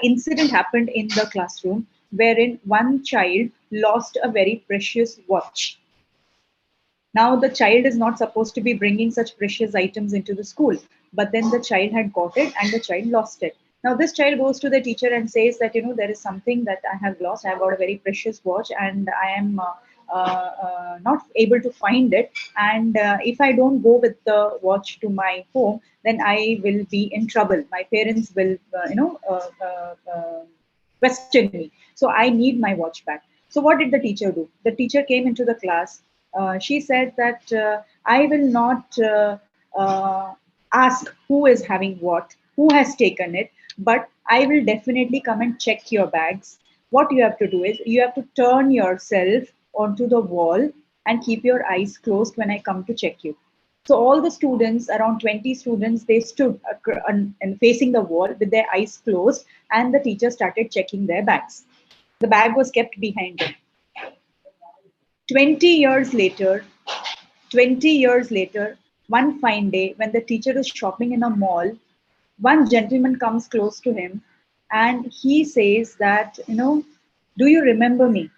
incident happened in the classroom wherein one child lost a very precious watch. Now, the child is not supposed to be bringing such precious items into the school, but then the child had got it and the child lost it. Now, this child goes to the teacher and says that, there is something that I have lost. I have got a very precious watch and I am not able to find it. And if I don't go with the watch to my home, then I will be in trouble. My parents will, question me. So I need my watch back. So what did the teacher do? The teacher came into the class. She said that I will not ask who is having what, who has taken it, but I will definitely come and check your bags. What you have to do is you have to turn yourself onto the wall and keep your eyes closed when I come to check you. So all the students, around 20 students, they stood and facing the wall with their eyes closed, and the teacher started checking their bags. The bag was kept behind them. 20 years later, 20 years later, one fine day, when the teacher is shopping in a mall, one gentleman comes close to him and he says that, do you remember me?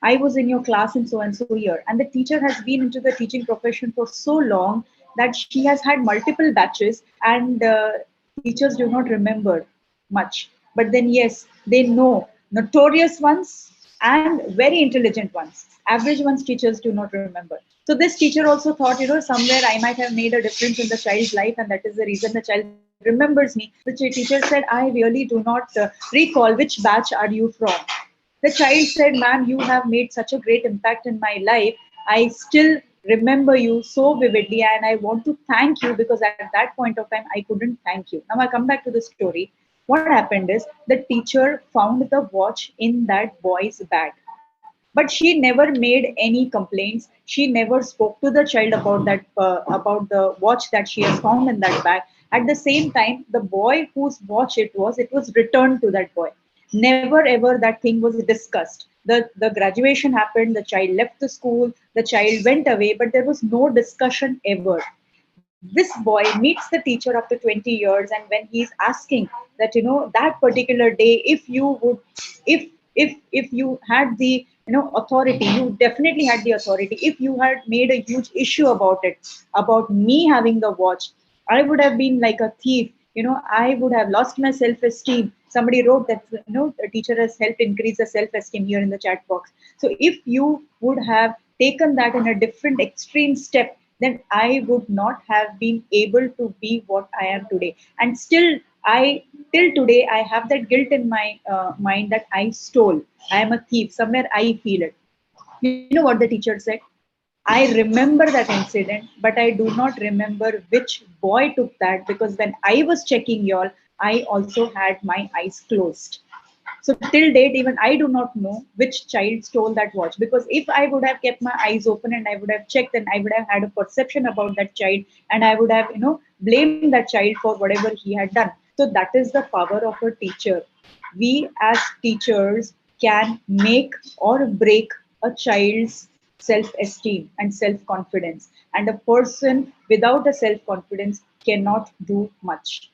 I was in your class in so and so year. And the teacher has been into the teaching profession for so long that she has had multiple batches, and teachers do not remember much. But then, yes, they know notorious ones and very intelligent ones. Average ones, teachers do not remember. So this teacher also thought, somewhere I might have made a difference in the child's life, and that is the reason the child remembers me. The teacher said, I really do not recall which batch are you from. The child said, ma'am, you have made such a great impact in my life. I still remember you so vividly, and I want to thank you because at that point of time, I couldn't thank you. Now, I come back to the story. What happened is the teacher found the watch in that boy's bag. But she never made any complaints. She never spoke to the child about that, about the watch that she has found in that bag. At the same time, the boy whose watch it was returned to that boy. Never ever that thing was discussed. The graduation happened, the child left the school, the child went away, but there was no discussion ever. This boy meets the teacher after 20 years, and when he's asking that, that particular day, if you would, if you had the, authority, you definitely had the authority. If you had made a huge issue about it, about me having the watch, I would have been like a thief. I would have lost my self-esteem. Somebody wrote that, a teacher has helped increase the self-esteem here in the chat box. So if you would have taken that in a different extreme step, then I would not have been able to be what I am today. And still, till today, I have that guilt in my mind that I stole. I am a thief. Somewhere I feel it. You know what the teacher said? I remember that incident, but I do not remember which boy took that, because when I was checking y'all, I also had my eyes closed. So till date, even I do not know which child stole that watch, because if I would have kept my eyes open and I would have checked, then I would have had a perception about that child, and I would have, blamed that child for whatever he had done. So that is the power of a teacher. We as teachers can make or break a child's self-esteem and self-confidence. And a person without a self-confidence cannot do much.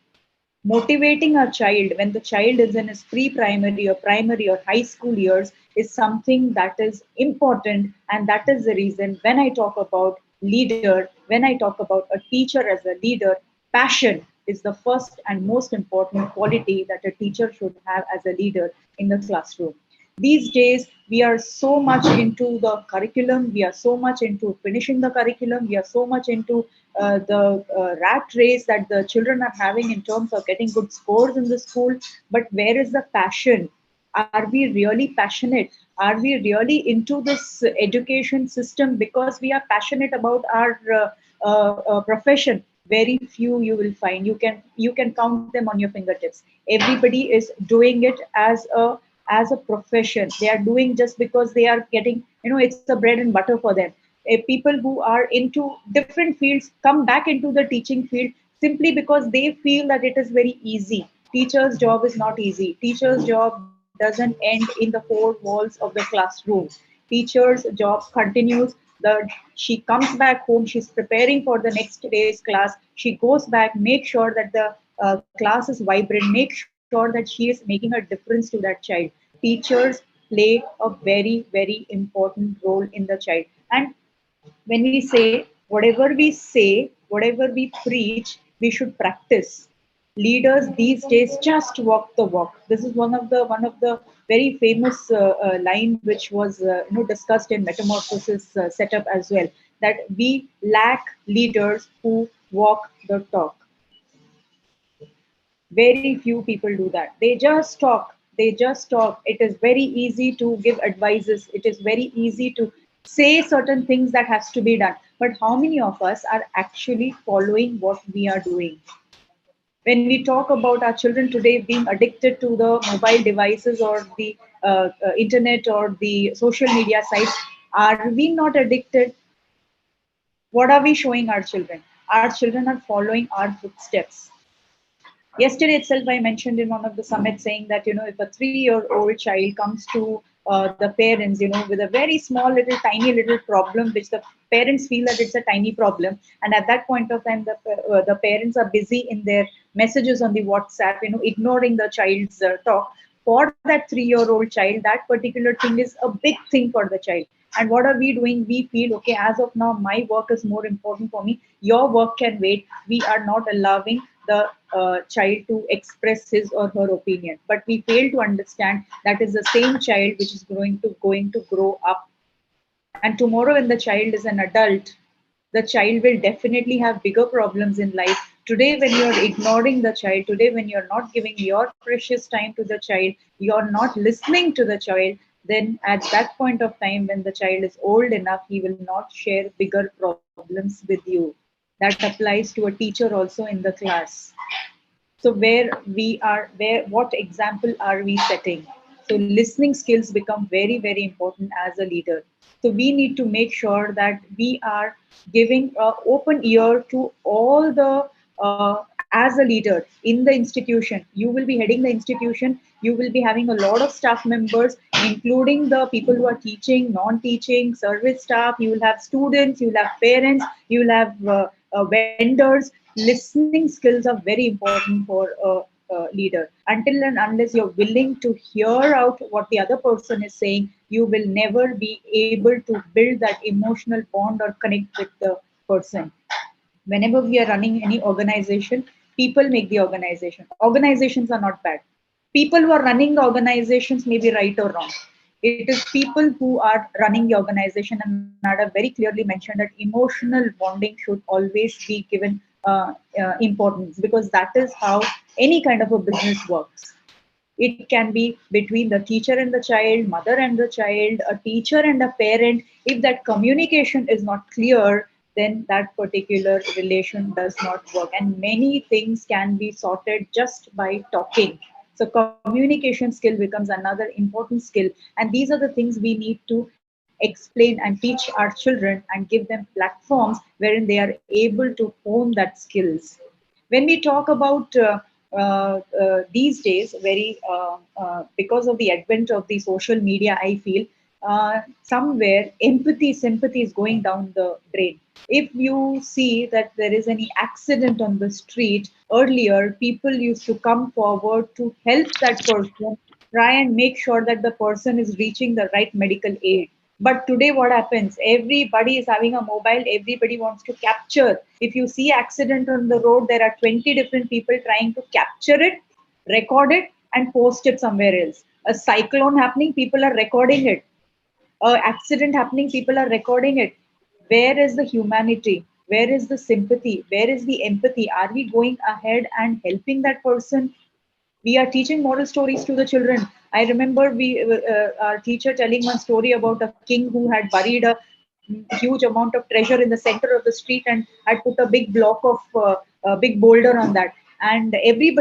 Motivating a child when the child is in his pre-primary or primary or high school years is something that is important. And that is the reason when I talk about leader, when I talk about a teacher as a leader, passion is the first and most important quality that a teacher should have as a leader in the classroom. These days, we are so much into the curriculum, we are so much into finishing the curriculum, we are so much into the rat race that the children are having in terms of getting good scores in the school. But where is the passion? Are we really passionate? Are we really into this education system because we are passionate about our profession? Very few you will find. You can count them on your fingertips. Everybody is doing it as a profession. They are doing just because they are getting, it's a bread and butter for them. People who are into different fields come back into the teaching field simply because they feel that it is very easy. Teacher's job is not easy. Teacher's job doesn't end in the four walls of the classroom. Teacher's job continues. She comes back home, she's preparing for the next day's class. She goes back, make sure that the class is vibrant, make sure that sure that she is making a difference to that child. Teachers play a very, very important role in the child. And when we say, whatever we preach, we should practice. Leaders these days just walk the walk. This is one of the very famous line which was discussed in Metamorphosis setup as well. That we lack leaders who walk the talk. Very few people do that. They just talk. It is very easy to give advices. It is very easy to say certain things that has to be done, but how many of us are actually following what we are doing? When we talk about our children today being addicted to the mobile devices or the internet or the social media sites, are we not addicted? What are we showing our children? Our children are following our footsteps. Yesterday itself, I mentioned in one of the summits saying that, if a 3-year-old child comes to the parents, with a very small, little, tiny, little problem, which the parents feel that it's a tiny problem, and at that point of time, the parents are busy in their messages on the WhatsApp, ignoring the child's talk. For that 3-year-old child, that particular thing is a big thing for the child. And what are we doing? We feel, okay, as of now, my work is more important for me. Your work can wait. We are not allowing the child to express his or her opinion. But we fail to understand that is the same child which is going to grow up. And tomorrow, when the child is an adult, the child will definitely have bigger problems in life. Today, when you're ignoring the child, today, when you're not giving your precious time to the child, you're not listening to the child, then at that point of time, when the child is old enough, he will not share bigger problems with you. That applies to a teacher also in the class. So where what example are we setting? So listening skills become very, very important as a leader. So we need to make sure that we are giving an open ear to all the as a leader in the institution. You will be heading the institution. You will be having a lot of staff members, including the people who are teaching, non-teaching, service staff. You will have students. You will have parents. You will have vendors. Listening skills are very important for a leader. Until and unless you're willing to hear out what the other person is saying, you will never be able to build that emotional bond or connect with the person. Whenever we are running any organization, people make the organization. Organizations are not bad. People who are running the organizations may be right or wrong. It is people who are running the organization, and Nada very clearly mentioned that emotional bonding should always be given importance, because that is how any kind of a business works. It can be between the teacher and the child, mother and the child, a teacher and a parent. If that communication is not clear, then that particular relation does not work. And many things can be sorted just by talking. So communication skill becomes another important skill. And these are the things we need to explain and teach our children and give them platforms wherein they are able to hone that skills. When we talk about these days, very because of the advent of the social media, I feel somewhere empathy, sympathy is going down the drain. If you see that there is any accident on the street, earlier people used to come forward to help that person, try and make sure that the person is reaching the right medical aid. But today, what happens? Everybody is having a mobile. Everybody wants to capture. If you see accident on the road, there are 20 different people trying to capture it, record it, and post it somewhere else. A cyclone happening, people are recording it. A accident happening, people are recording it. Where is the humanity? Where is the sympathy? Where is the empathy? Are we going ahead and helping that person? We are teaching moral stories to the children. I remember our teacher telling one story about a king who had buried a huge amount of treasure in the center of the street and had put a big block of a big boulder on that. And every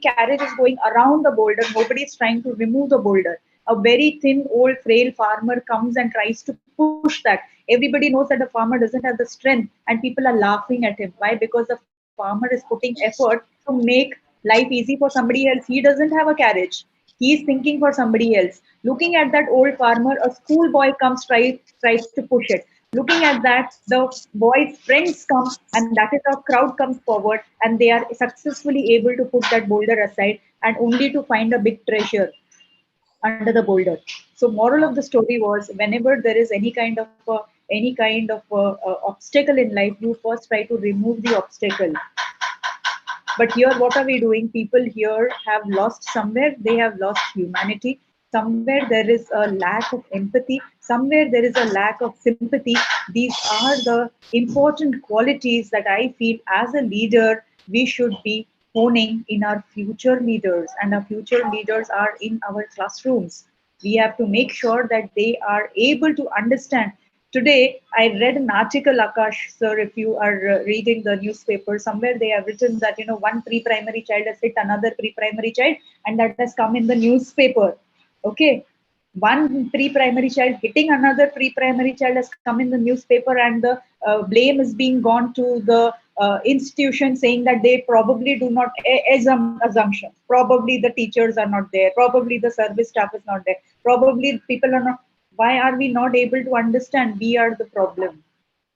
carriage is going around the boulder. Nobody is trying to remove the boulder. A very thin, old, frail farmer comes and tries to push that. Everybody knows that the farmer doesn't have the strength, and people are laughing at him. Why? Because the farmer is putting effort to make life easy for somebody else. He doesn't have a carriage. He is thinking for somebody else. Looking at that old farmer, a schoolboy comes, tries to push it. Looking at that, the boy's friends come, and that is how crowd comes forward, and they are successfully able to put that boulder aside, and only to find a big treasure under the boulder. So, moral of the story was, whenever there is any kind of obstacle in life, you first try to remove the obstacle. But here, what are we doing? People here have lost somewhere, they have lost humanity. Somewhere there is a lack of empathy. Somewhere there is a lack of sympathy. These are the important qualities that I feel as a leader we should be honing in our future leaders. And our future leaders are in our classrooms. We have to make sure that they are able to understand. Today, I read an article, Akash, sir, if you are reading the newspaper, somewhere they have written that, one pre-primary child has hit another pre-primary child, and that has come in the newspaper. Okay. One pre-primary child hitting another pre-primary child has come in the newspaper, and the blame is being gone to the institution, saying that they probably do not, assumption. Probably the teachers are not there. Probably the service staff is not there. Probably people are not. Why are we not able to understand we are the problem?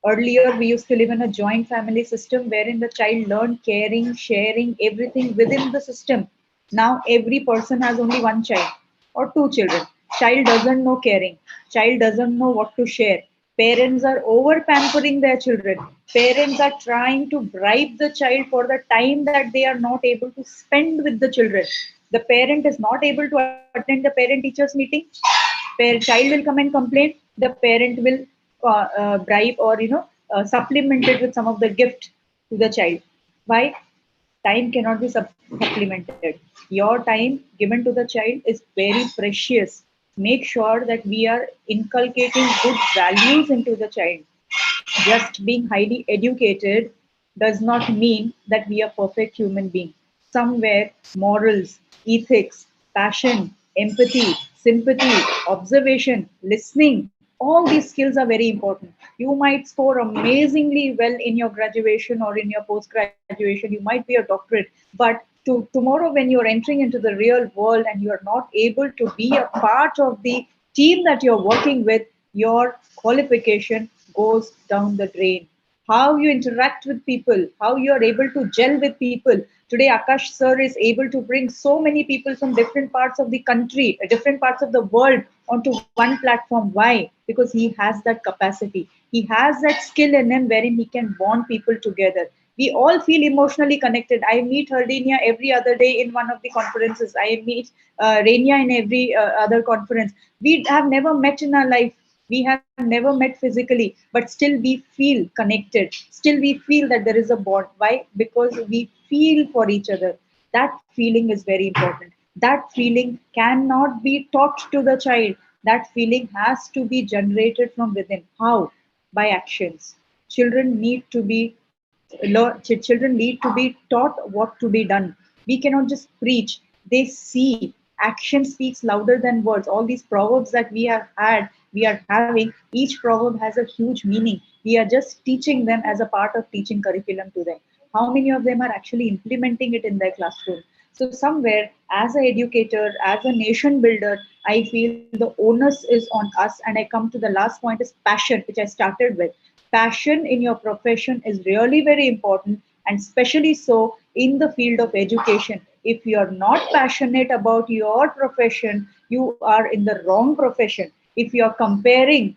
Earlier, we used to live in a joint family system wherein the child learned caring, sharing, everything within the system. Now, every person has only one child or two children. Child doesn't know caring. Child doesn't know what to share. Parents are over pampering their children. Parents are trying to bribe the child for the time that they are not able to spend with the children. The parent is not able to attend the parent teachers meeting. Child will come and complain. The parent will bribe, or supplement it with some of the gift to the child. Why? Time cannot be supplemented. Your time given to the child is very precious. Make sure that we are inculcating good values into the child. Just being highly educated does not mean that we are perfect human beings. Somewhere morals, ethics, passion, empathy, sympathy, observation, listening, all these skills are very important. You might score amazingly well in your graduation or in your post graduation. You might be a doctorate, but tomorrow when you're entering into the real world and you're not able to be a part of the team that you're working with, your qualification goes down the drain. How you interact with people, how you are able to gel with people. Today, Akash sir is able to bring so many people from different parts of the country, different parts of the world onto one platform. Why? Because he has that capacity. He has that skill in him wherein he can bond people together. We all feel emotionally connected. I meet Hardenia every other day in one of the conferences. I meet Rania in every other conference. We have never met in our life. We have never met physically, but still we feel connected. Still we feel that there is a bond. Why? Because we feel for each other. That feeling is very important. That feeling cannot be taught to the child. That feeling has to be generated from within. How? By actions. Children need to be children need to be taught what to be done. We cannot just preach. They see. Action speaks louder than words. All these proverbs that we are having, each proverb has a huge meaning. We are just teaching them as a part of teaching curriculum to them. How many of them are actually implementing it in their classroom? So somewhere, as an educator, as a nation builder, I feel the onus is on us. And I come to the last point, is passion, which I started with. Passion in your profession is really very important, and especially so in the field of education. If you are not passionate about your profession, you are in the wrong profession. If you are comparing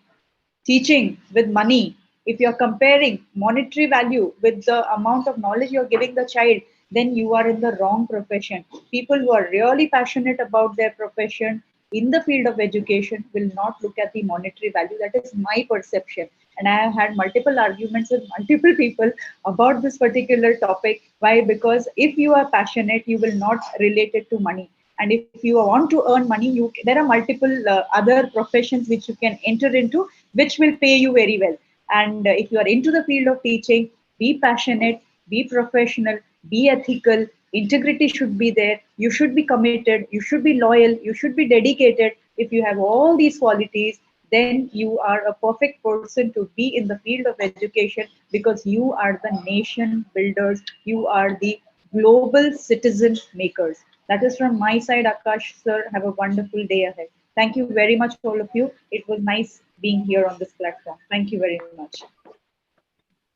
teaching with money, if you're comparing monetary value with the amount of knowledge you're giving the child, then you are in the wrong profession. People who are really passionate about their profession in the field of education will not look at the monetary value. That is my perception. And I have had multiple arguments with multiple people about this particular topic. Why? Because if you are passionate, you will not relate it to money. And if you want to earn money, there are multiple other professions which you can enter into, which will pay you very well. And if you are into the field of teaching, be passionate, be professional, be ethical. Integrity should be there. You should be committed. You should be loyal. You should be dedicated. If you have all these qualities, then you are a perfect person to be in the field of education, because you are the nation builders. You are the global citizen makers. That is from my side, Akash sir. Have a wonderful day ahead. Thank you very much, all of you. It was nice being here on this platform. Thank you very much.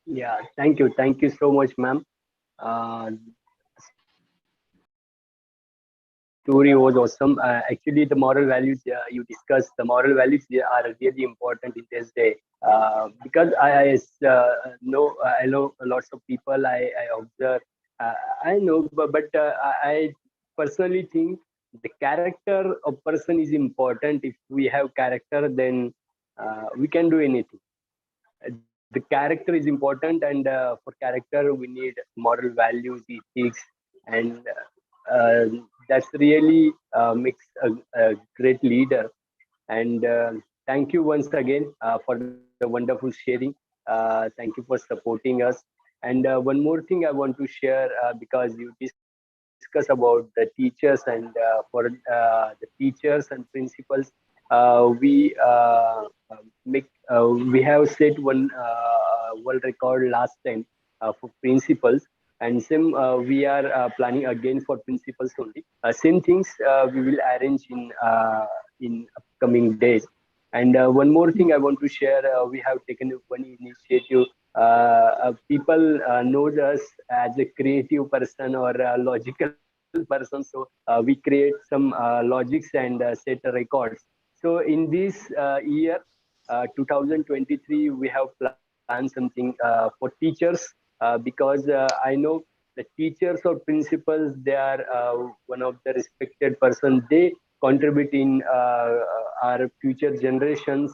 Yeah, thank you. Thank you so much, ma'am. Story was awesome. Actually, the moral values you discussed, the moral values they are really important in this day. Because I know lots of people. I observe. I know, but I personally think the character of person is important. If we have character, then we can do anything. The character is important, and for character we need moral values, ethics, and that's really makes a great leader. And thank you once again for the wonderful sharing. Thank you for supporting us. And one more thing I want to share, because you discuss about the teachers, and for the teachers and principals, we have set one world record last time for principals, and same we are planning again for principals only. Same things we will arrange in upcoming days. And one more thing I want to share, we have taken one initiative. People knows us as a creative person or a logical person, so we create some logics and set records. So in this year, 2023, we have planned something for teachers, because I know the teachers or principals, they are one of the respected person. They contribute in our future generations.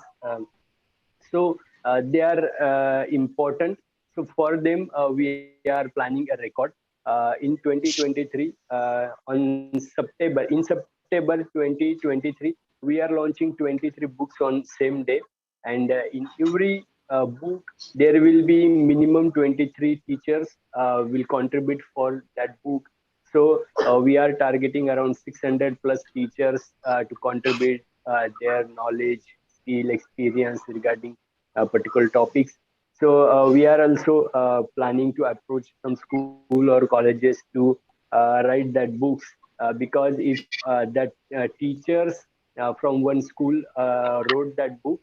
So they are important. So for them, we are planning a record in 2023, on September. In September 2023, we are launching 23 books on same day, and in every book there will be minimum 23 teachers will contribute for that book. So we are targeting around 600 plus teachers to contribute their knowledge, skill, experience regarding particular topics. So we are also planning to approach some school or colleges to write that books, because if teachers from one school wrote that book,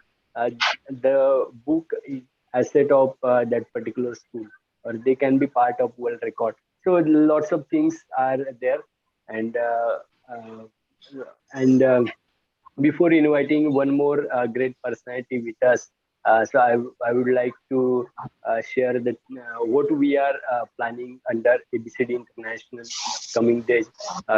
the book is asset of that particular school, or they can be part of world record. So lots of things are there. And uh, and before inviting one more great personality with us, I would like to share that what we are planning under ABCD International in upcoming days.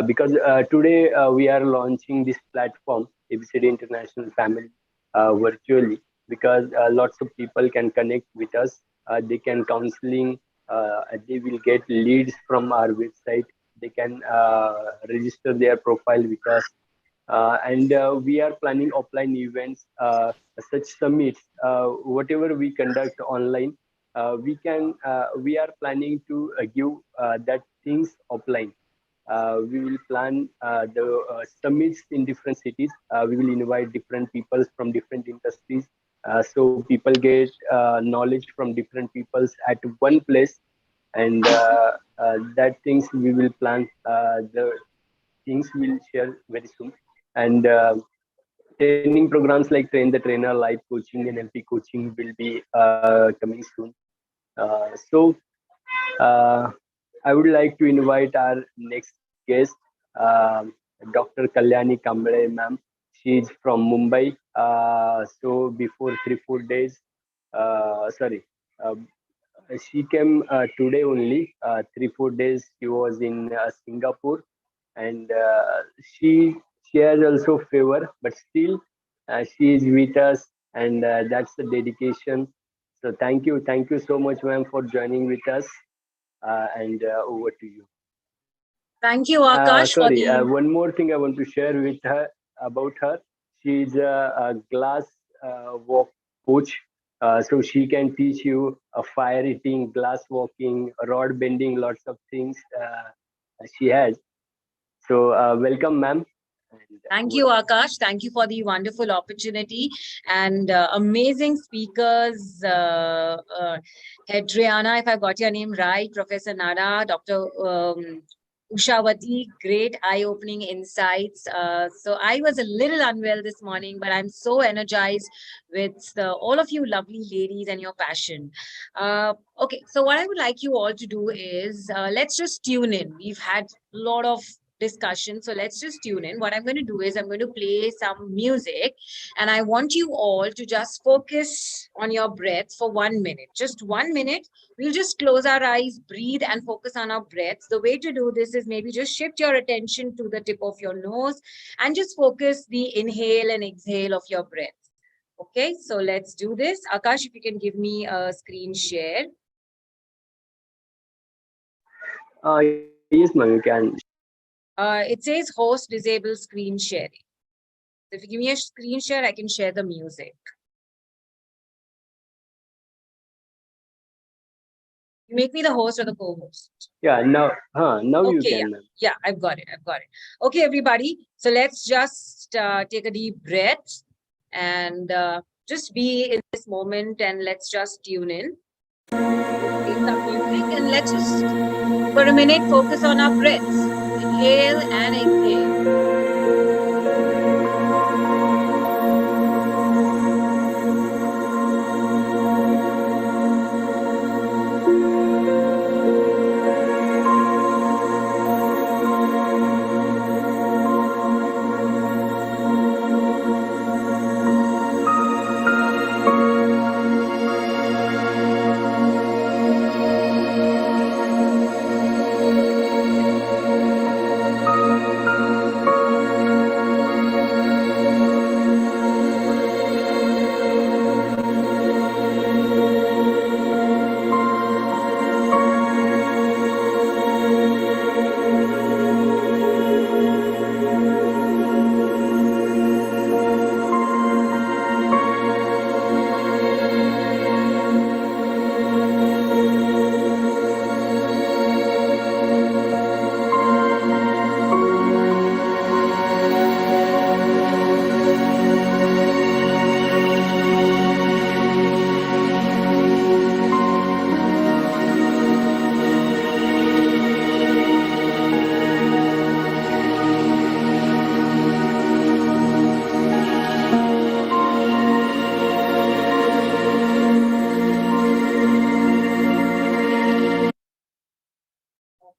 Because today we are launching this platform, ABCD International Family, virtually, because lots of people can connect with us. They can counseling. They will get leads from our website. They can register their profile with us, and we are planning offline events, such summits, whatever we conduct online. We are planning to give that things offline. We will plan the summits in different cities. We will invite different people from different industries, so people get knowledge from different peoples at one place. And that things we will plan. The things we'll share very soon. And training programs like Train the Trainer, live coaching, and LP coaching will be coming soon. So uh, I would like to invite our next guest, Dr. Kalyani Kamble, ma'am. She is from Mumbai. So before 3 4 days, sorry, uh, she came today only. 3 4 days she was in Singapore, and she has also favor, but still she is with us, and that's the dedication. So thank you so much, ma'am, for joining with us. And over to you. Thank you, Akash, for Sorry, the. one more thing I want to share with her about her. She's a glass walk coach, so she can teach you fire eating, glass walking, rod bending, lots of things she has. So welcome, ma'am. And Thank over you, to you. Akash. Thank you for the wonderful opportunity and amazing speakers. Hadriana, if I got your name right, Professor Nara, Dr. Ushavati, great eye-opening insights. So I was a little unwell this morning, but I'm so energized with all of you lovely ladies and your passion. Okay, so what I would like you all to do is let's just tune in. We've had a lot of discussion, so let's just tune in. What I'm going to do is I'm going to play some music, and I want you all to just focus on your breath for 1 minute, just 1 minute. We'll just close our eyes, breathe, and focus on our breaths. The way to do this is maybe just shift your attention to the tip of your nose and just focus the inhale and exhale of your breath. Okay, so let's do this. Akash, if you can give me a screen share. Yes, ma'am, you can. It says host disable screen sharing. So if you give me a screen share, I can share the music. You make me the host or the co-host. Yeah, now you Okay, can, ma'am. yeah, I've got it. Okay, everybody. So let's just take a deep breath and just be in this moment, and let's just tune in. Play some music, and let's just for a minute focus on our breaths. Inhale and exhale.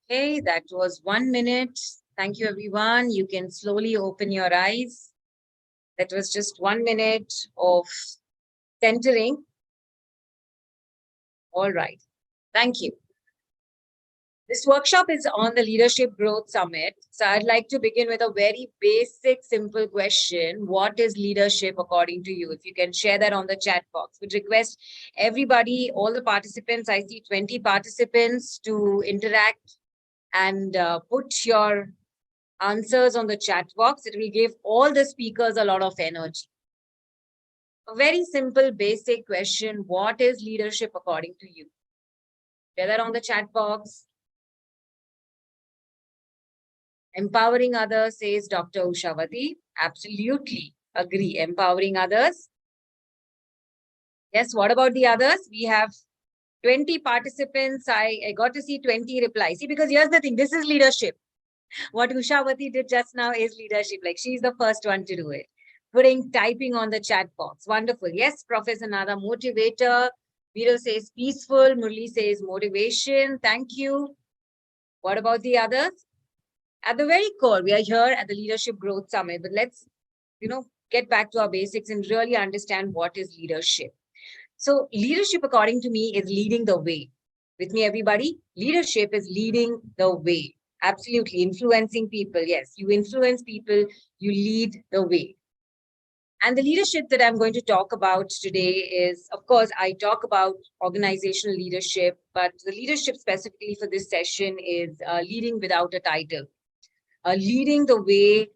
Okay, that was 1 minute. Thank you, everyone. You can slowly open your eyes. That was just 1 minute of centering. All right. Thank you. This workshop is on the Leadership Growth Summit. So I'd like to begin with a very basic, simple question. What is leadership according to you? If you can share that on the chat box. Would request everybody, all the participants, I see 20 participants, to interact and put your answers on the chat box. It will give all the speakers a lot of energy. A very simple, basic question. What is leadership according to you? Share that on the chat box. Empowering others, says Dr. Ushavati. Absolutely agree. Empowering others. Yes, what about the others? We have 20 participants. I got to see 20 replies. See, because here's the thing, this is leadership. What Ushavati did just now is leadership. Like, she's the first one to do it. Typing on the chat box. Wonderful. Yes, Professor Nada, motivator. Viro says peaceful. Murli says motivation. Thank you. What about the others? At the very core, we are here at the Leadership Growth Summit, but let's, get back to our basics and really understand what is leadership. So leadership, according to me, is leading the way. With me, everybody, leadership is leading the way. Absolutely. Influencing people. Yes, you influence people, you lead the way. And the leadership that I'm going to talk about today is, of course, I talk about organizational leadership, but the leadership specifically for this session is leading without a title. Leading the way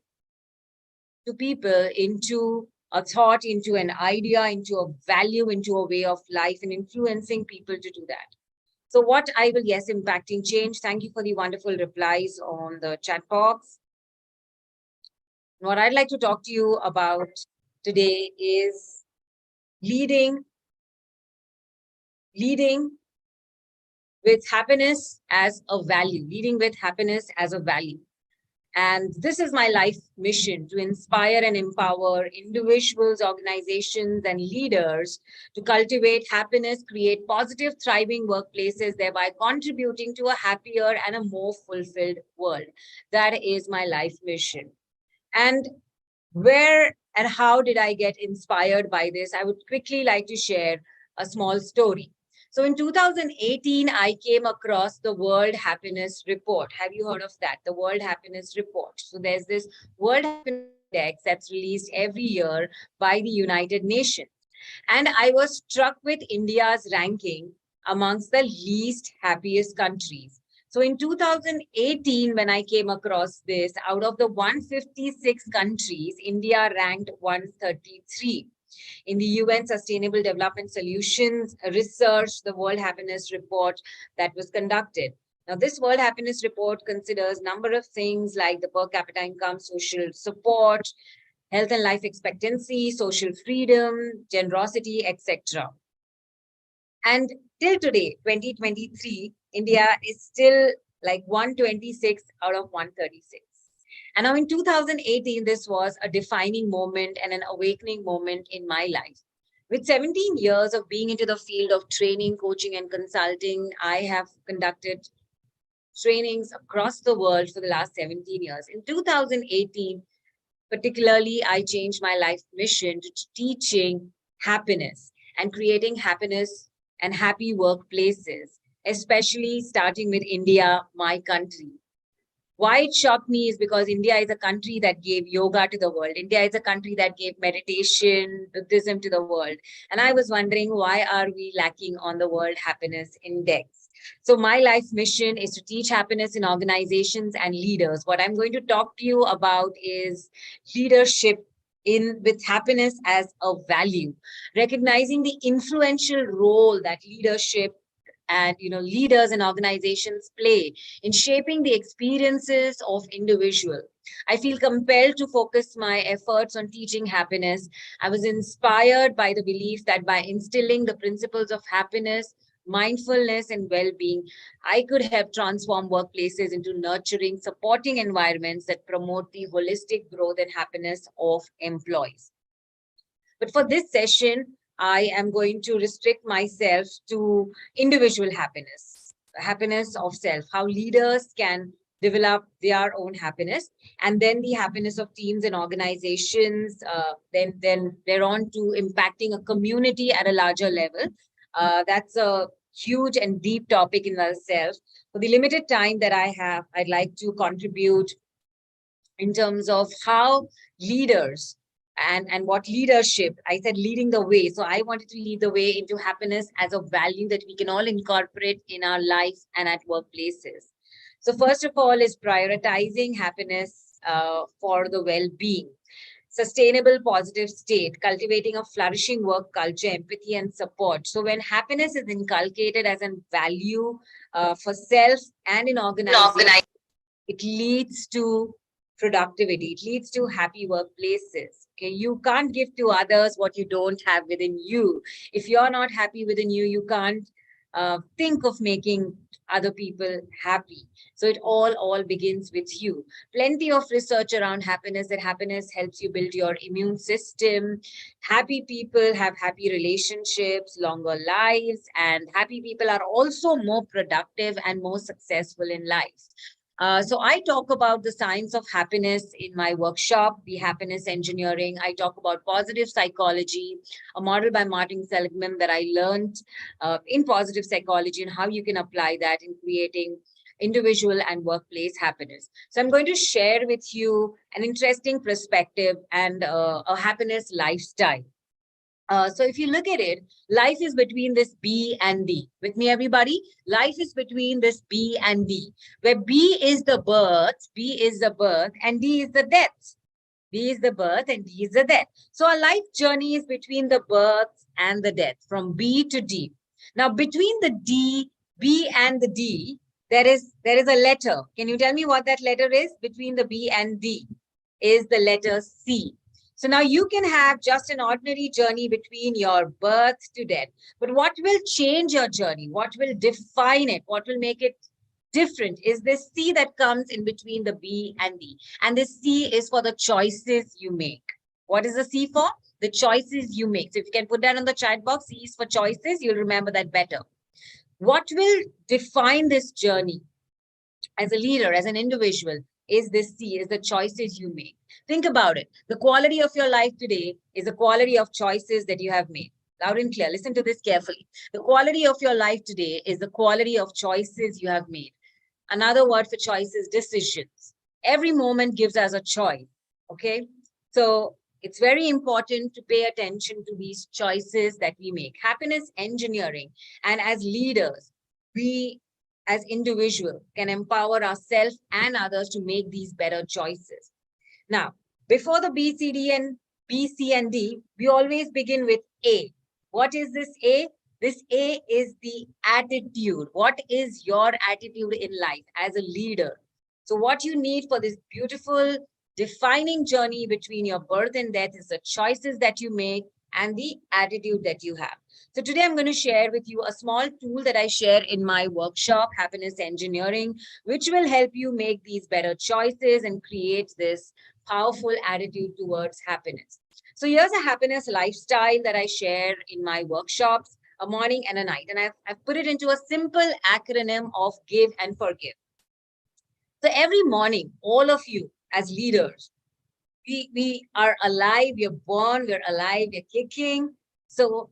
to people into a thought, into an idea, into a value, into a way of life, and influencing people to do that. So what I will, yes, impacting change. Thank you for the wonderful replies on the chat box. What I'd like to talk to you about today is leading with happiness as a value, leading with happiness as a value. And this is my life mission, to inspire and empower individuals, organizations, and leaders to cultivate happiness, create positive, thriving workplaces, thereby contributing to a happier and a more fulfilled world. That is my life mission. And where and how did I get inspired by this? I would quickly like to share a small story. So in 2018, I came across the World Happiness Report. Have you heard of that? The World Happiness Report. So there's this World Happiness Index that's released every year by the United Nations. And I was struck with India's ranking amongst the least happiest countries. So in 2018, when I came across this, out of the 156 countries, India ranked 133. In the UN Sustainable Development Solutions Research, the World Happiness Report that was conducted. Now, this World Happiness Report considers a number of things like the per capita income, social support, health and life expectancy, social freedom, generosity, etc. And till today, 2023, India is still like 126 out of 136. And now in 2018, this was a defining moment and an awakening moment in my life. With 17 years of being into the field of training, coaching, and consulting, I have conducted trainings across the world for the last 17 years. In 2018, particularly, I changed my life mission to teaching happiness and creating happiness and happy workplaces, especially starting with India, my country. Why it shocked me is because India is a country that gave yoga to the world. India is a country that gave meditation, Buddhism to the world. And I was wondering, why are we lacking on the World Happiness Index? So my life mission is to teach happiness in organizations and leaders. What I'm going to talk to you about is leadership with happiness as a value, recognizing the influential role that leadership and leaders and organizations play in shaping the experiences of individual. I feel compelled to focus my efforts on teaching happiness. I was inspired by the belief that by instilling the principles of happiness, mindfulness, and well-being, I could help transform workplaces into nurturing, supporting environments that promote the holistic growth and happiness of employees. But for this session, I am going to restrict myself to individual happiness, happiness of self, how leaders can develop their own happiness, and then the happiness of teams and organizations, then they're on to impacting a community at a larger level. That's a huge and deep topic in itself. For the limited time that I have, I'd like to contribute in terms of how leaders and what leadership, I said leading the way. So I wanted to lead the way into happiness as a value that we can all incorporate in our life and at workplaces. So first of all is prioritizing happiness for the well-being. Sustainable positive state, cultivating a flourishing work culture, empathy and support. So when happiness is inculcated as a value for self and in organization, it leads to productivity. It leads to happy workplaces. Okay, you can't give to others what you don't have within you. If you're not happy within you, you can't think of making other people happy. So it all begins with you. Plenty of research around happiness, that happiness helps you build your immune system. Happy people have happy relationships, longer lives, and happy people are also more productive and more successful in life. So I talk about the science of happiness in my workshop, the happiness engineering. I talk about positive psychology, a model by Martin Seligman that I learned in positive psychology, and how you can apply that in creating individual and workplace happiness. So I'm going to share with you an interesting perspective and a happiness lifestyle. So if you look at it, life is between this B and D. With me, everybody? Life is between this B and D, where B is the birth, and D is the death. B is the birth and D is the death. So our life journey is between the birth and the death, from B to D. Now, between the B and the D, there is a letter. Can you tell me what that letter is? Between the B and D is the letter C. So now you can have just an ordinary journey between your birth to death. But what will change your journey? What will define it? What will make it different is this C that comes in between the B and D. And this C is for the choices you make. What is the C for? The choices you make. So if you can put that on the chat box, C is for choices, you'll remember that better. What will define this journey as a leader, as an individual, is this C, is the choices you make. Think about it. The quality of your life today is the quality of choices that you have made. Loud and clear. Listen to this carefully. The quality of your life today is the quality of choices you have made. Another word for choice is decisions. Every moment gives us a choice. Okay. So it's very important to pay attention to these choices that we make. Happiness engineering, and as leaders, we as individuals can empower ourselves and others to make these better choices. Now, before the B, C, and D, we always begin with A. What is this A? This A is the attitude. What is your attitude in life as a leader? So what you need for this beautiful defining journey between your birth and death is the choices that you make and the attitude that you have. So today I'm going to share with you a small tool that I share in my workshop, Happiness Engineering, which will help you make these better choices and create this powerful attitude towards happiness. So here's a happiness lifestyle that I share in my workshops, a morning and a night. And I've put it into a simple acronym of give and forgive. So every morning, all of you as leaders, we are alive, we're born, we're alive, we're kicking. So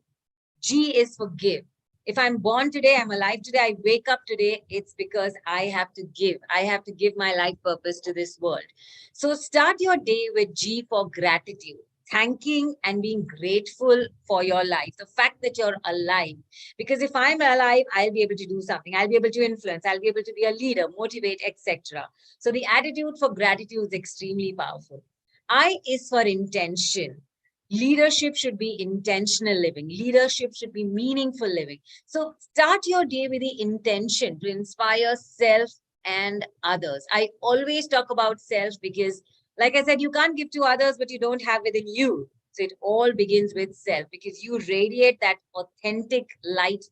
G is for give. If I'm born today, I'm alive today, I wake up today, it's because I have to give. I have to give my life purpose to this world. So start your day with G for gratitude. Thanking and being grateful for your life, the fact that you're alive. Because if I'm alive, I'll be able to do something. I'll be able to influence. I'll be able to be a leader, motivate, etc. So the attitude for gratitude is extremely powerful. I is for intention. Leadership should be intentional living. Leadership should be meaningful living. So start your day with the intention to inspire self and others. I always talk about self because, like I said, you can't give to others what you don't have within you. So it all begins with self because you radiate that authentic light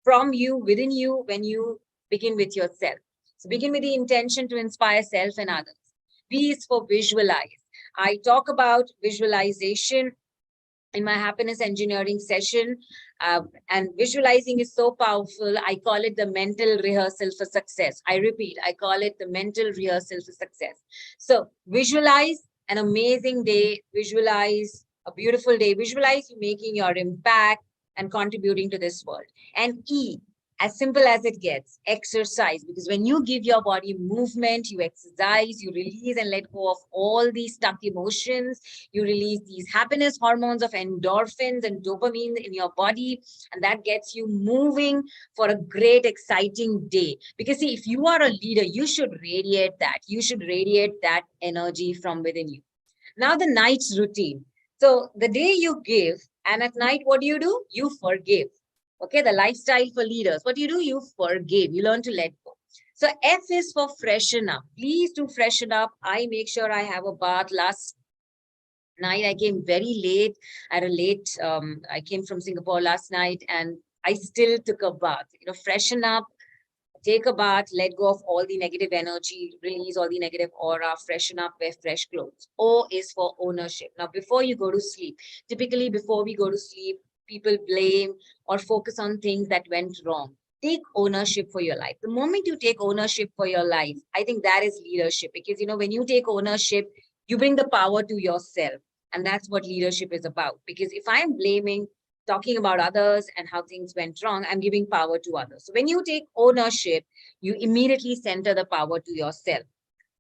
from you, within you, when you begin with yourself. So begin with the intention to inspire self and others. V is for visualize. I talk about visualization in my happiness engineering session, and visualizing is so powerful. I call it the mental rehearsal for success. I repeat, I call it the mental rehearsal for success. So visualize an amazing day, visualize a beautiful day, visualize you making your impact and contributing to this world. And E, as simple as it gets, exercise. Because when you give your body movement, you exercise, you release and let go of all these stuck emotions. You release these happiness hormones of endorphins and dopamine in your body. And that gets you moving for a great, exciting day. Because see, if you are a leader, you should radiate that. You should radiate that energy from within you. Now the night's routine. So the day you give, and at night, what do? You forgive. Okay, the lifestyle for leaders. What do? You forgive. You learn to let go. So F is for freshen up. Please do freshen up. I make sure I have a bath. Last night, I came very late. I came from Singapore last night and I still took a bath. Freshen up, take a bath, let go of all the negative energy, release all the negative aura, freshen up, wear fresh clothes. O is for ownership. Now, before you go to sleep, typically before we go to sleep, people blame or focus on things that went wrong. Take ownership for your life. The moment you take ownership for your life, I think that is leadership because, when you take ownership, you bring the power to yourself. And that's what leadership is about. Because if I'm blaming, talking about others and how things went wrong, I'm giving power to others. So when you take ownership, you immediately center the power to yourself.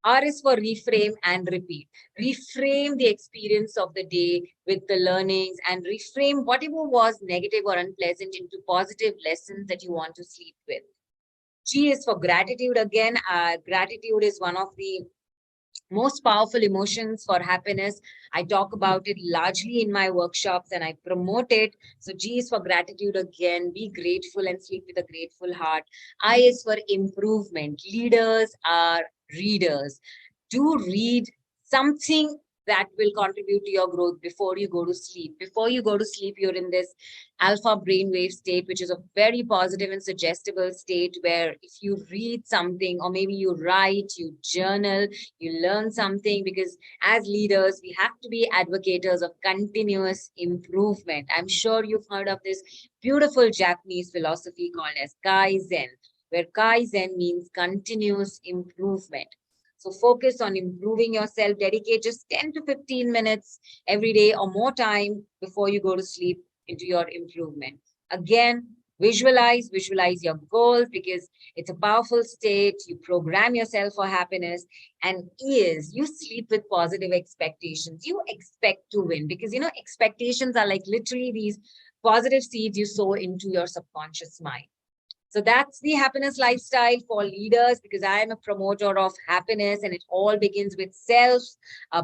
R is for reframe and repeat. Reframe the experience of the day with the learnings and reframe whatever was negative or unpleasant into positive lessons that you want to sleep with. G is for gratitude again. Gratitude is one of the most powerful emotions for happiness. I talk about it largely in my workshops and I promote it. So G is for gratitude again. Be grateful and sleep with a grateful heart. I is for improvement. Leaders are readers. Do read something that will contribute to your growth before you go to sleep. Before you go to sleep, you're in this alpha brainwave state, which is a very positive and suggestible state where if you read something, or maybe you write, you journal, you learn something, because as leaders, we have to be advocates of continuous improvement. I'm sure you've heard of this beautiful Japanese philosophy called as Kaizen, where Kaizen means continuous improvement. So focus on improving yourself, dedicate just 10 to 15 minutes every day or more time before you go to sleep into your improvement. Again, visualize your goals, because it's a powerful state. You program yourself for happiness. And is you sleep with positive expectations. You expect to win, because expectations are like literally these positive seeds you sow into your subconscious mind. So that's the happiness lifestyle for leaders, because I am a promoter of happiness, and it all begins with self.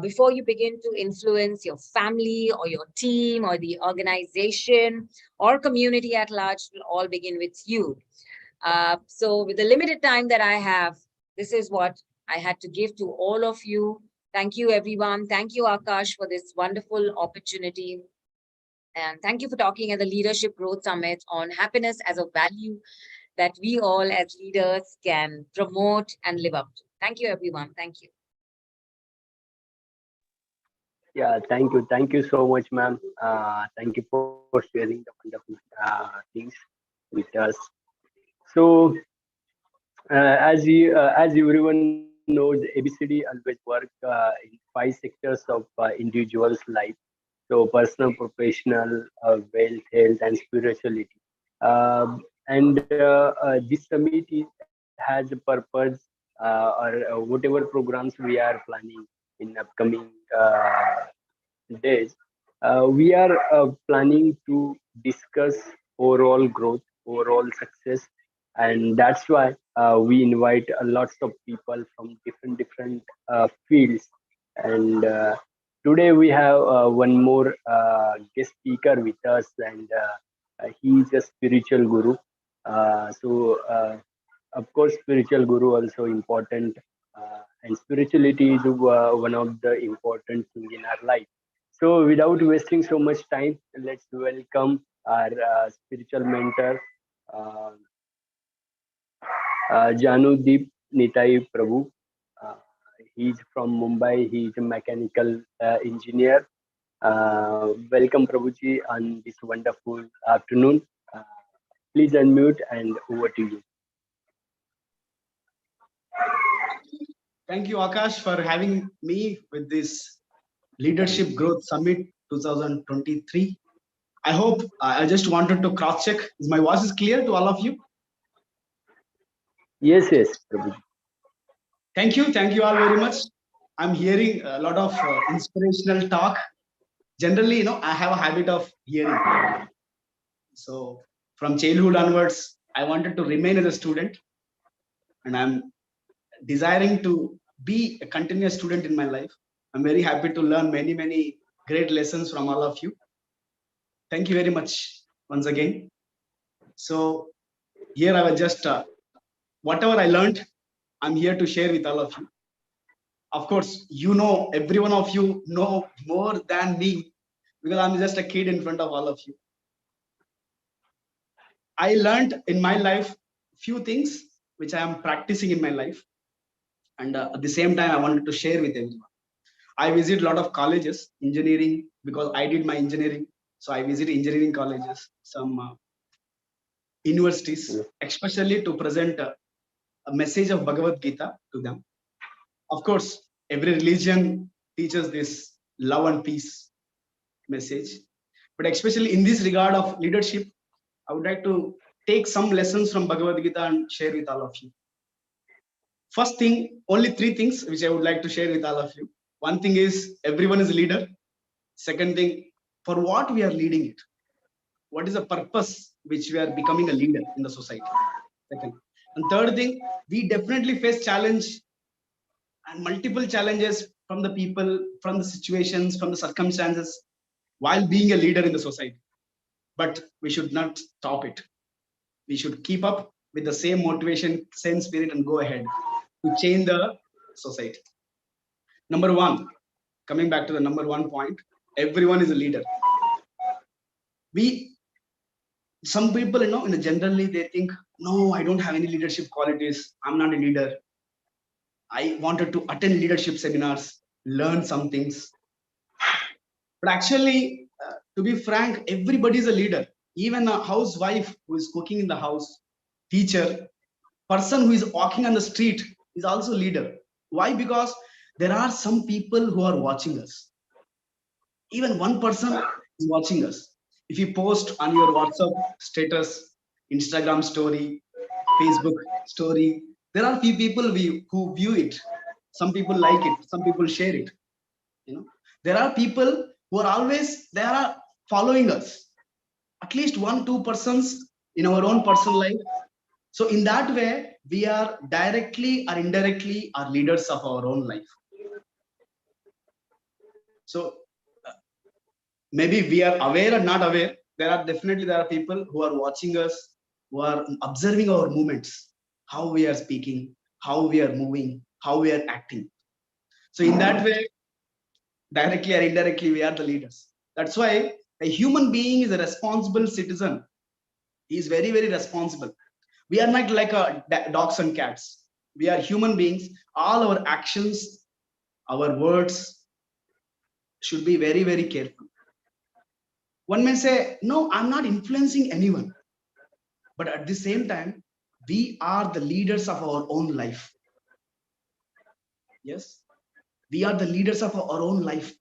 Before you begin to influence your family or your team or the organization or community at large, it will all begin with you. So with the limited time that I have, this is what I had to give to all of you. Thank you, everyone. Thank you, Akash, for this wonderful opportunity. And thank you for talking at the Leadership Growth Summit on happiness as a value that we all as leaders can promote and live up to. Thank you, everyone. Thank you. Yeah, thank you so much, ma'am. Thank you for sharing the wonderful things with us. So, as everyone knows, ABCD always work in 5 sectors of individual's life. So, personal, professional, wealth, health, and spirituality. And this summit has a purpose, or whatever programs we are planning in upcoming days. We are planning to discuss overall growth, overall success, and that's why we invite lots of people from different fields. And today we have one more guest speaker with us, and he is a spiritual guru. So, of course, spiritual guru also important, and spirituality is one of the important thing in our life. So, without wasting so much time, let's welcome our spiritual mentor, uh, Janudeep Nitai Prabhu. Uh, he's from Mumbai. He's a mechanical engineer. Welcome, Prabhuji, on this wonderful afternoon. Uh, Please unmute and over to you. Thank you, Akash, for having me with this Leadership Growth Summit 2023. I hope I just wanted to cross check. Is my voice is clear to all of you? Yes, Prabhuji. Thank you all very much. I'm hearing a lot of inspirational talk. Generally, I have a habit of hearing. So from childhood onwards, I wanted to remain as a student, and I'm desiring to be a continuous student in my life. I'm very happy to learn many great lessons from all of you. Thank you very much once again. So here I was just whatever I learned, I'm here to share with all of you. Of course, every one of you know more than me, because I'm just a kid in front of all of you. I learned in my life few things which I am practicing in my life, and at the same time I wanted to share with everyone. I visit a lot of colleges, engineering, because I did my engineering. So I visit engineering colleges, some universities, especially to present a message of Bhagavad Gita to them. Of course, every religion teaches this love and peace message. But especially in this regard of leadership, I would like to take some lessons from Bhagavad Gita and share with all of you. First thing, only 3 things which I would like to share with all of you. One thing is everyone is a leader. Second thing, for what we are leading it. What is the purpose which we are becoming a leader in the society? Second. And third thing, we definitely face challenge and multiple challenges from the people, from the situations, from the circumstances while being a leader in the society. But we should not stop it. We should keep up with the same motivation, same spirit, and go ahead to change the society. Number one, coming back to the number one point, everyone is a leader. Some people, generally they think, no, I don't have any leadership qualities. I'm not a leader. I wanted to attend leadership seminars, learn some things. But actually, to be frank, everybody is a leader. Even a housewife who is cooking in the house, teacher, person who is walking on the street is also a leader. Why? Because there are some people who are watching us. Even one person is watching us. If you post on your WhatsApp status, Instagram story, Facebook story, there are few people who view it. Some people like it, some people share it. There are people who are always they are following us. At least 1-2 persons in our own personal life. So in that way, we are directly or indirectly are leaders of our own life. So maybe we are aware or not aware. There are people who are watching us, who are observing our movements, how we are speaking, how we are moving, how we are acting. So in that way, directly or indirectly, we are the leaders. That's why a human being is a responsible citizen. He is very, very responsible. We are not like dogs and cats. We are human beings. All our actions, our words should be very, very careful. One may say, no, I'm not influencing anyone. But at the same time, we are the leaders of our own life. Yes, we are the leaders of our own life.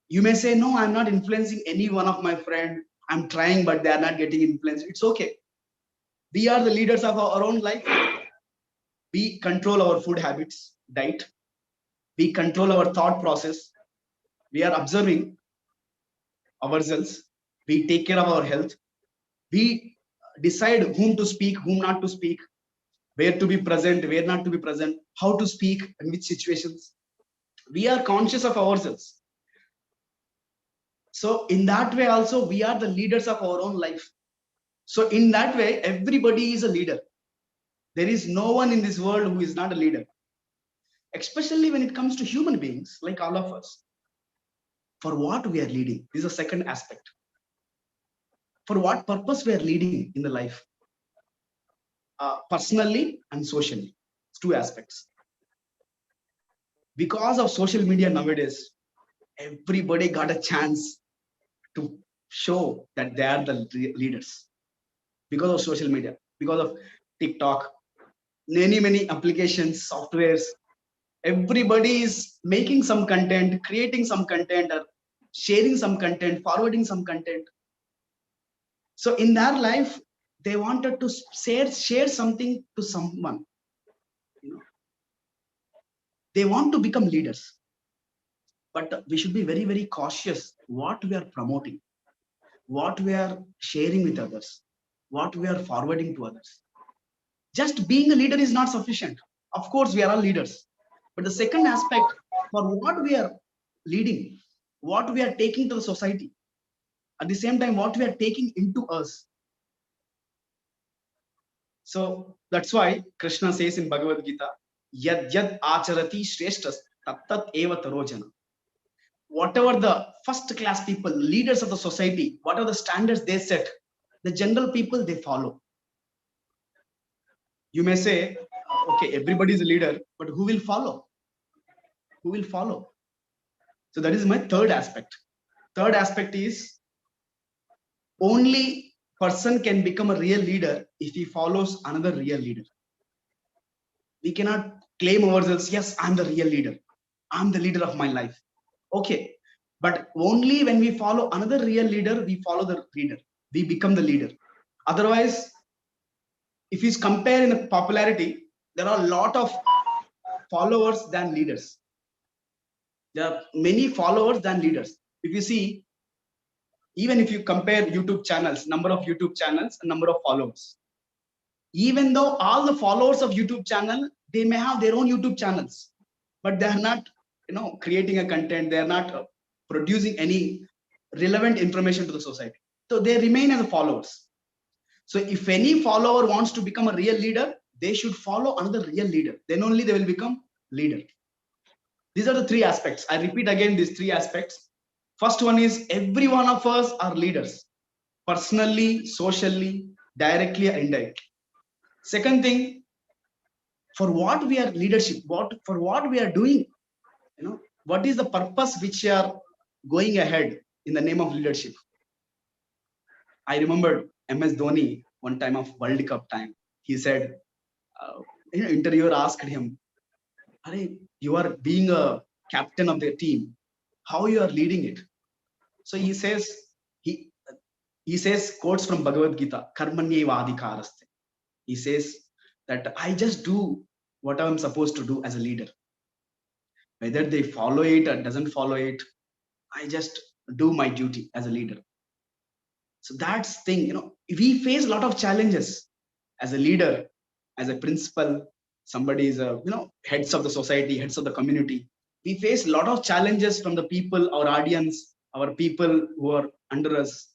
You may say, no, I'm not influencing any one of my friend. I'm trying, but they are not getting influenced. It's okay. We are the leaders of our own life. We control our food habits, diet. We control our thought process. We are observing ourselves. We take care of our health. We decide whom to speak, whom not to speak, where to be present, where not to be present, how to speak, in which situations. We are conscious of ourselves. So in that way also, we are the leaders of our own life. So in that way, everybody is a leader. There is no one in this world who is not a leader, especially when it comes to human beings like all of us. For what we are leading, this is a second aspect. For what purpose we are leading in the life, personally and socially. It's two aspects. Because of social media nowadays, everybody got a chance to show that they are the leaders. Because of social media, because of TikTok, many applications, softwares, everybody is making some content, creating some content, or sharing some content, forwarding some content. So in their life, they wanted to share something to someone. They want to become leaders. But we should be very, very cautious what we are promoting, what we are sharing with others, what we are forwarding to others. Just being a leader is not sufficient. Of course, we are all leaders. But the second aspect, for what we are leading, what we are taking to the society, at the same time, what we are taking into us. So that's why Krishna says in Bhagavad Gita, Yad Yad Acharati Shreshtas Tat Eva Tarojana. Whatever the first class people, leaders of the society, whatever the standards they set, the general people, they follow. You may say, okay, everybody is a leader, but who will follow? Who will follow? So that is my third aspect. Third aspect is only person can become a real leader if he follows another real leader. We cannot claim ourselves, yes, I'm the real leader. I'm the leader of my life. Okay. But only when we follow another real leader, we follow the leader. We become the leader. Otherwise, if you compare in the popularity, there are a lot of followers than leaders. There are many followers than leaders. If you see, even if you compare YouTube channels, number of YouTube channels, and number of followers, even though all the followers of YouTube channel, they may have their own YouTube channels, but they are not, creating a content. They are not producing any relevant information to the society. So they remain as followers. So if any follower wants to become a real leader, they should follow another real leader. Then only they will become leader. These are the three aspects. I repeat again these three aspects. First one is every one of us are leaders, personally, socially, directly, or indirectly. Second thing, for what we are leadership, for what we are doing, what is the purpose which we are going ahead in the name of leadership. I remembered MS Dhoni one time of World Cup time. He said, interviewer asked him, you are being a captain of the team, how you are leading it? So he he says quotes from Bhagavad Gita, Karmanyeva Adhikaraste. He says that I just do what I'm supposed to do as a leader. Whether they follow it or doesn't follow it, I just do my duty as a leader. So that's thing, we face a lot of challenges as a leader, as a principal, somebody is a, heads of the society, heads of the community. We face a lot of challenges from the people, our audience, our people who are under us.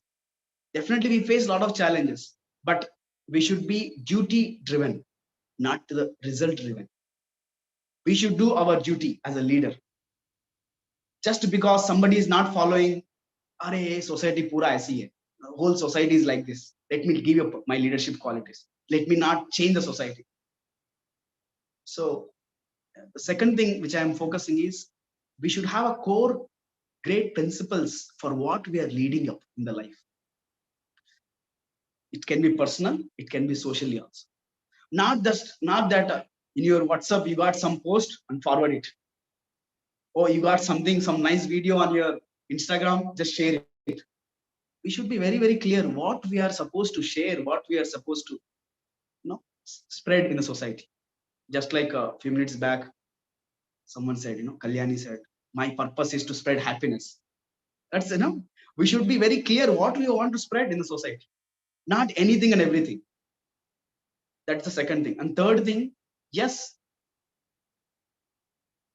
Definitely we face a lot of challenges, but we should be duty driven, not the result driven. We should do our duty as a leader. Just because somebody is not following, society pura aisi hai. The whole society is like this. Let me give you my leadership qualities. Let me not change the society. So the second thing which I am focusing is we should have a core great principles for what we are leading up in the life. It can be personal, it can be socially also. Not that in your WhatsApp you got some post and forward it, or you got something, some nice video on your Instagram, just share it. We should be very, very clear what we are supposed to share, what we are supposed to spread in the society. Just like a few minutes back, someone said, Kalyani said, my purpose is to spread happiness. That's we should be very clear what we want to spread in the society, not anything and everything. That's the second thing. And third thing, yes,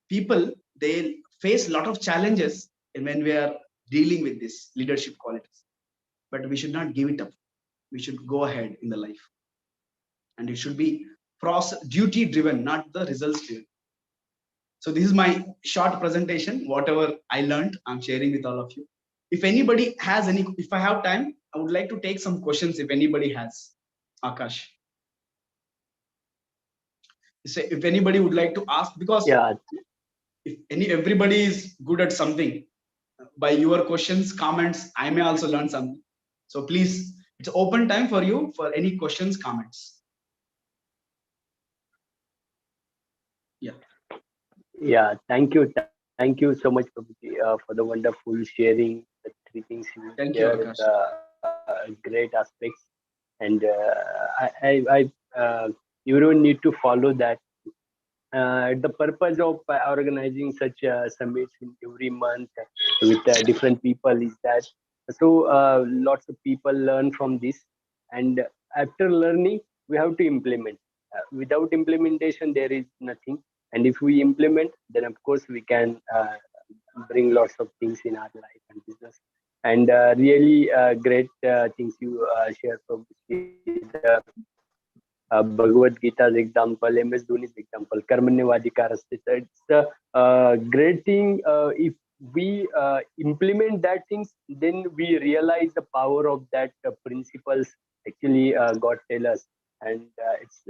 people, they face a lot of challenges when we are dealing with this leadership qualities, but we should not give it up. We should go ahead in the life, and it should be process duty driven, not the results driven. So this is my short presentation. Whatever I learned, I'm sharing with all of you. If anybody has any, if I have time, I would like to take some questions if anybody has. Akash. So if anybody would like to ask, because if everybody is good at something, by your questions, comments, I may also learn something. So please, it's open time for you for any questions, comments. Yeah, thank you. Thank you so much, Prabhuji, for the wonderful sharing. The three things you shared, great aspects. And you don't need to follow that. The purpose of organizing such summits in every month with different people is that so lots of people learn from this, and after learning we have to implement. Without implementation there is nothing, and if we implement, then of course we can bring lots of things in our life and business. And really great things you share from the Bhagavad Gita's example, MS Dhoni's example, Karmanyavadhikaraste. It's a great thing. If we implement that things, then we realize the power of that principles. Actually, God tell us, and it's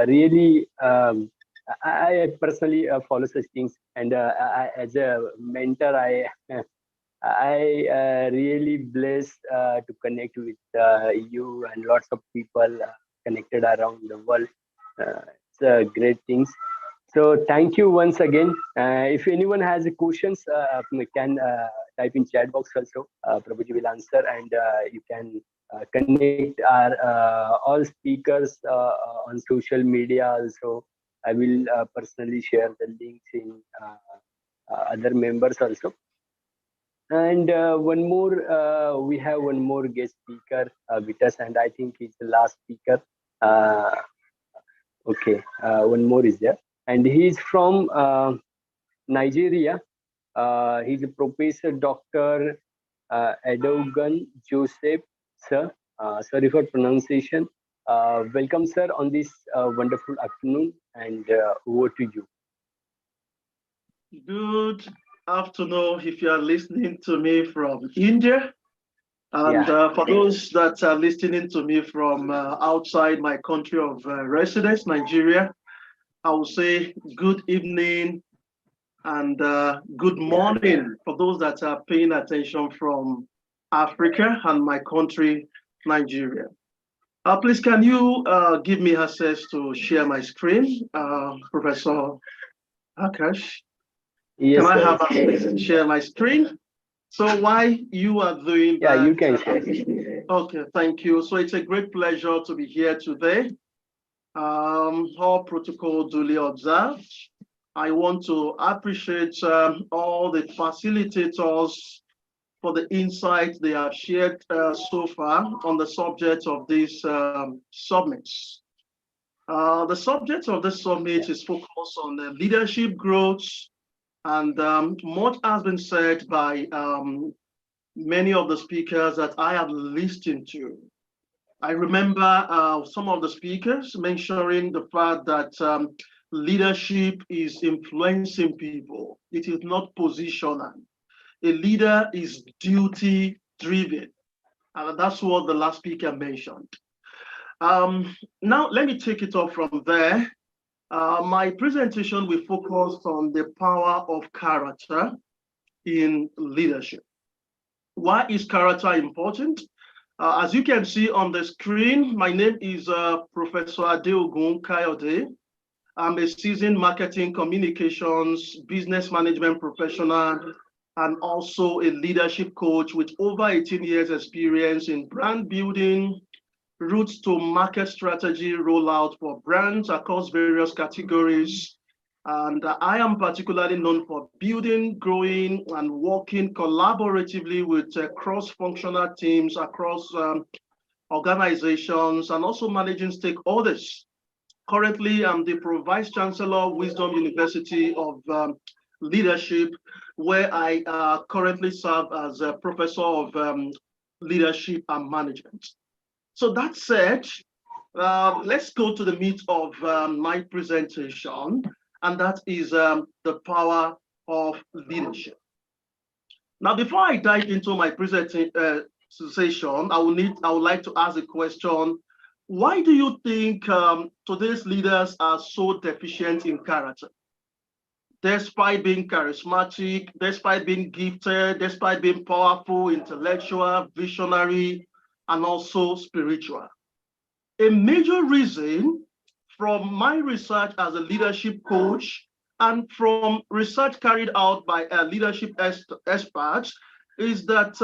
really. I personally follow such things, and as a mentor, I really blessed to connect with you and lots of people connected around the world. It's great things. So thank you once again. If anyone has questions, can type in chat box also. Prabhuji will answer, and you can connect our all speakers on social media also. I will personally share the links in other members also. And we have one more guest speaker with us, and I think he's the last speaker. Okay, one more is there, and he's from Nigeria. He's a Professor Dr. Edogan Joseph, sir. Sorry for pronunciation. Welcome, sir, on this wonderful afternoon, and over to you. Good afternoon if you are listening to me from India. And Yeah, for those that are listening to me from outside my country of residence, Nigeria, I will say good evening and good yeah. morning for those that are paying attention from Africa and my country, Nigeria. Please, can you give me access to share my screen, Professor Akash? Can Yes, I sir. have access to share my screen? So while you are doing Yeah, you that, can share. okay, thank you. So it's a great pleasure to be here today. All protocol duly observed. I want to appreciate all the facilitators for the insights they have shared so far on the subject of this summits. The subject of this summit is focused on leadership growth, and much has been said by many of the speakers that I have listened to. I remember some of the speakers mentioning the fact that leadership is influencing people. It is not positional. A leader is duty driven. And that's what the last speaker mentioned. Now, let me take it off from there. My presentation will focus on the power of character in leadership. Why is character important? As you can see on the screen, my name is Professor Adeogun Kayode. I'm a seasoned marketing communications business management professional and also a leadership coach with over 18 years experience in brand building, routes to market strategy rollout for brands across various categories. And I am particularly known for building, growing, and working collaboratively with cross-functional teams across organizations and also managing stakeholders. Currently, I'm the Vice Chancellor of Wisdom University of Leadership, where I currently serve as a professor of leadership and management. So that said, let's go to the meat of my presentation, and that is the power of leadership. Now, before I dive into my presentation, I would like to ask a question. Why do you think today's leaders are so deficient in character? Despite being charismatic, despite being gifted, despite being powerful, intellectual, visionary, and also spiritual. A major reason from my research as a leadership coach and from research carried out by leadership experts is that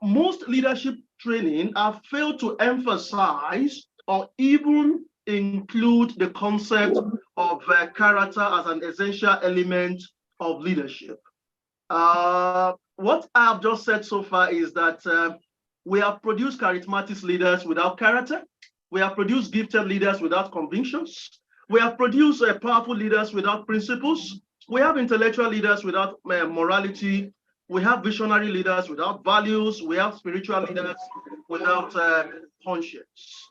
most leadership training have failed to emphasize or even include the concept of character as an essential element of leadership. What I've just said so far is that we have produced charismatic leaders without character. We have produced gifted leaders without convictions. We have produced powerful leaders without principles. We have intellectual leaders without morality. We have visionary leaders without values. We have spiritual leaders without conscience.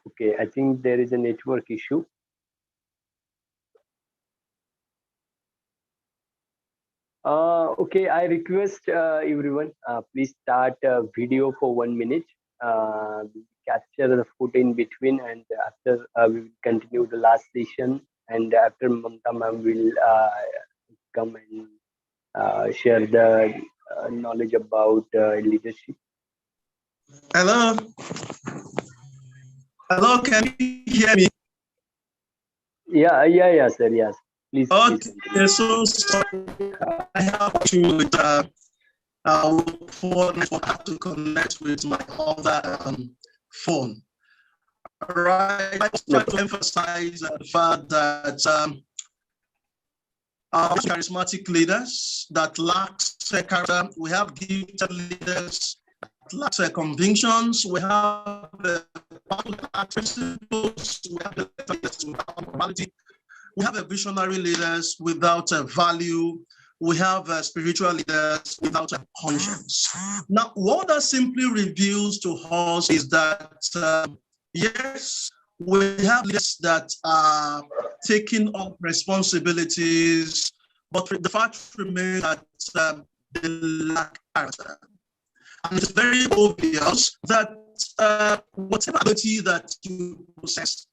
Okay, I think there is a network issue. Okay, I request everyone, please start a video for 1 minute. Capture the foot in between, and after we will continue the last session. And after Mamta ma'am will come and share the knowledge about leadership. Hello. Hello, can you hear me? Yeah, sir. Yes, please. Okay, Please so sorry, I have to with phone network to connect with my other phone. All right, I was trying to emphasize the fact that charismatic leaders that lack character, we have gifted leaders that lacks convictions. We have principles. We have morality. We have visionary leaders without a value. We have spiritual leaders without a conscience. Now, what that simply reveals to us is that, yes, we have leaders that are taking up responsibilities, but the fact remains that they lack character. And it's very obvious that whatever ability that you possess,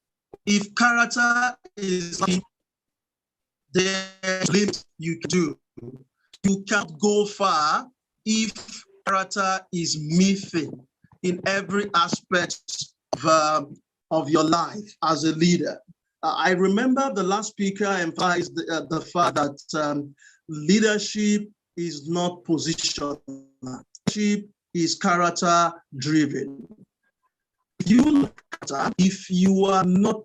if character is not, there's limits you can do. You can't go far if character is missing in every aspect of your life as a leader. I remember the last speaker emphasized the fact that leadership is not positional. Leadership is character driven. If you are not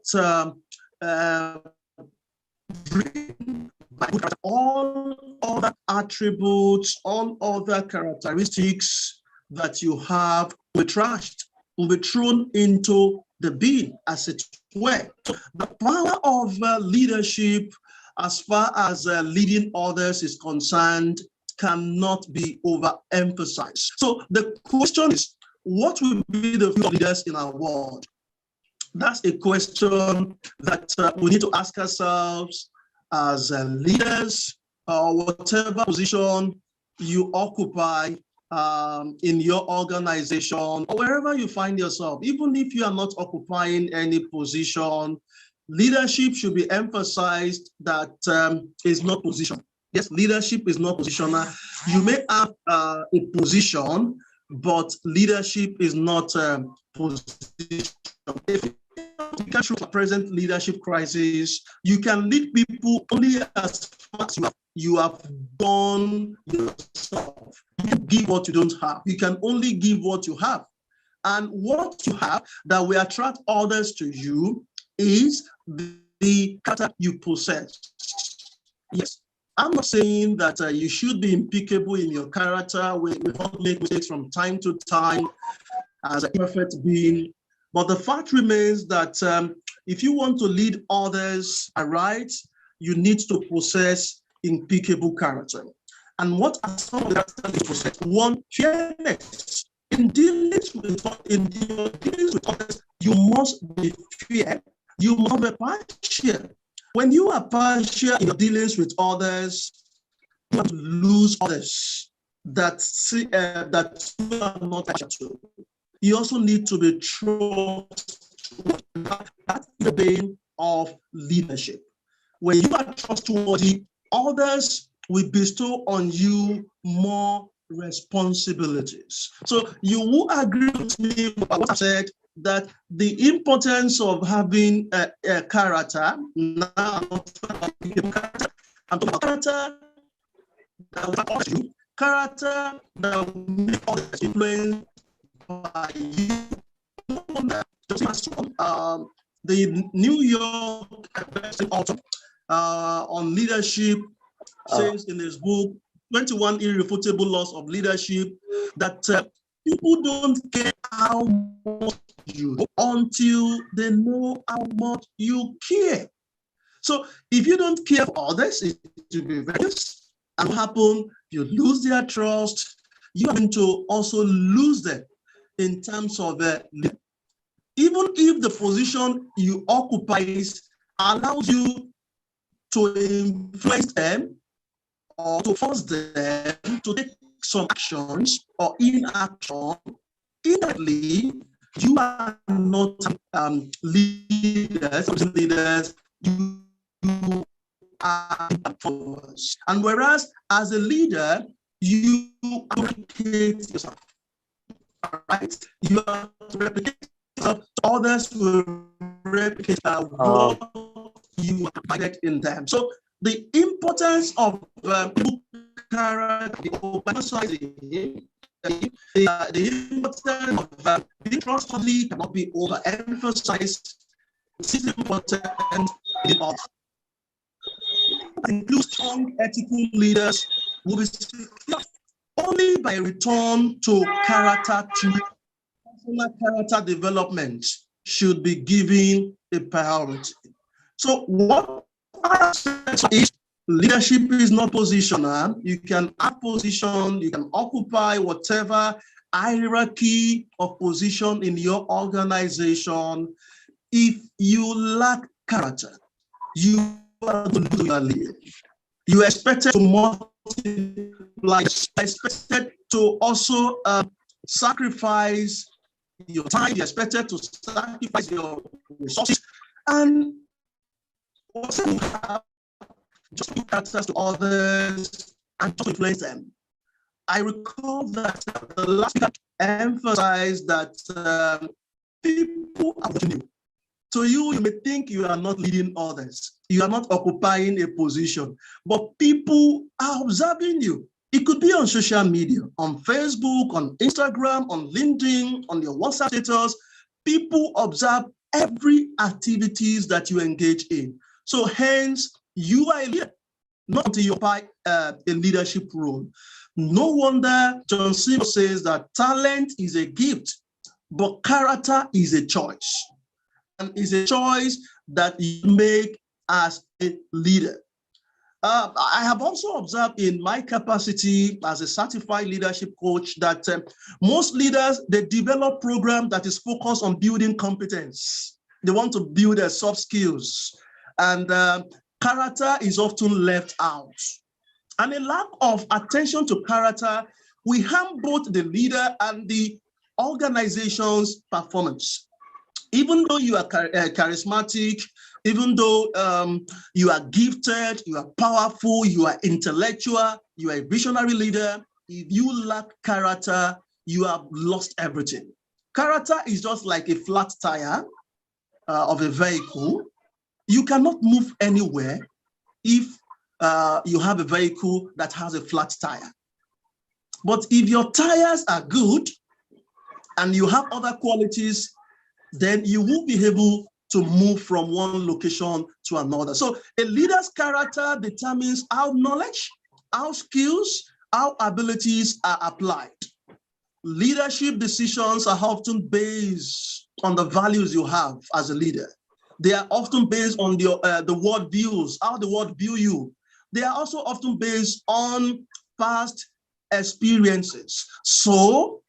all other attributes, all other characteristics that you have will be trashed, will be thrown into the bin, as it were. So the power of leadership, as far as leading others is concerned, cannot be overemphasized. So the question is, what will be the future of leaders in our world? That's a question that we need to ask ourselves as leaders, whatever position you occupy in your organization or wherever you find yourself. Even if you are not occupying any position, leadership should be emphasized that is not position. Yes, leadership is not positional. You may have a position, but leadership is not position. If you can show the present leadership crisis, you can lead people only as far as you have done yourself. You can give what you don't have. You can only give what you have. And what you have that will attract others to you is the character you possess. Yes. I'm not saying that you should be impeccable in your character. We all make mistakes from time to time as a perfect being. But the fact remains that if you want to lead others aright, you need to possess impeccable character. And what are some of the characters you possess? One, fairness. In dealings with others, you must be fair. You must be partial. When you are partial in your dealings with others, you have to lose others that you are not partial to. You also need to be trustworthy. That's the vein of leadership. When you are trustworthy, others will bestow on you more responsibilities. So you will agree with me with what I said, that the importance of having a character, now I'm talking about character that will help you, character that will make others influenced by you. The New York author on leadership says in his book, 21 Irrefutable Laws of Leadership, that people don't care how much you know until they know how much you care. So if you don't care for others, it will be various. And what happens? You lose their trust. You are going to also lose them in terms of even if the position you occupy allows you to influence them or to force them to take some actions or inaction, indirectly, you are not leaders, you are followers. And whereas as a leader, you replicate yourself. All right? You have to replicate yourself, so others will replicate what you have provided in them. So the importance of character, the importance of being trustworthy cannot be overemphasized. This is important in all. Include strong ethical leaders who will be secure only by return to character training, personal character development should be given a priority. So what I said is leadership is not positional. You can have position, you can occupy whatever hierarchy of position in your organization. If you lack character, you are going to your leader. You are expected to multiply, expected to also sacrifice your time, you're expected to sacrifice your resources, and also you have just give access to others and just influence them. I recall that the last speaker emphasized that people are watching you. To you, you may think you are not leading others. You are not occupying a position, but people are observing you. It could be on social media, on Facebook, on Instagram, on LinkedIn, on your WhatsApp status. People observe every activities that you engage in. So hence, you are a leader, not until you occupy a leadership role. No wonder John Seymour says that talent is a gift, but character is a choice. And is a choice that you make as a leader. I have also observed in my capacity as a certified leadership coach that most leaders, they develop program that is focused on building competence. They want to build their soft skills, and character is often left out. And a lack of attention to character will harm both the leader and the organization's performance. Even though you are charismatic, even though you are gifted, you are powerful, you are intellectual, you are a visionary leader, if you lack character, you have lost everything. Character is just like a flat tire of a vehicle. You cannot move anywhere if you have a vehicle that has a flat tire. But if your tires are good and you have other qualities, then you will be able to move from one location to another. So a leader's character determines how knowledge, how skills, how abilities are applied. Leadership decisions are often based on the values you have as a leader. They are often based on the world views, how the world view you. They are also often based on past experiences. So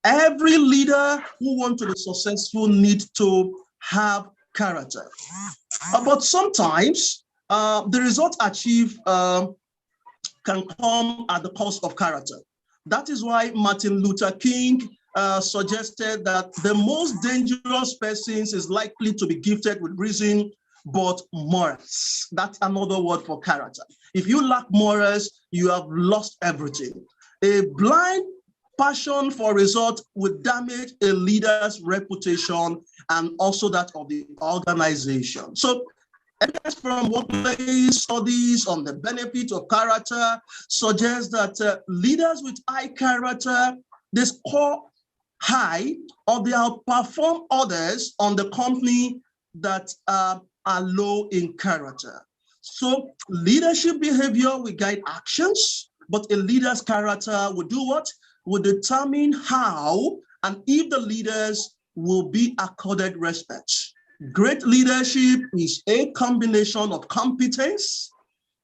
every leader who wants to be successful needs to have character. But sometimes the result achieved can come at the cost of character. That is why Martin Luther King suggested that the most dangerous person is likely to be gifted with reason, but morals. That's another word for character. If you lack morals, you have lost everything. A blind passion for result would damage a leader's reputation and also that of the organization. So evidence from workplace studies on the benefit of character suggests that leaders with high character, they score high or they outperform others on the company that are low in character. So leadership behavior will guide actions, but a leader's character will do what? Will determine how and if the leaders will be accorded respect. Great leadership is a combination of competence,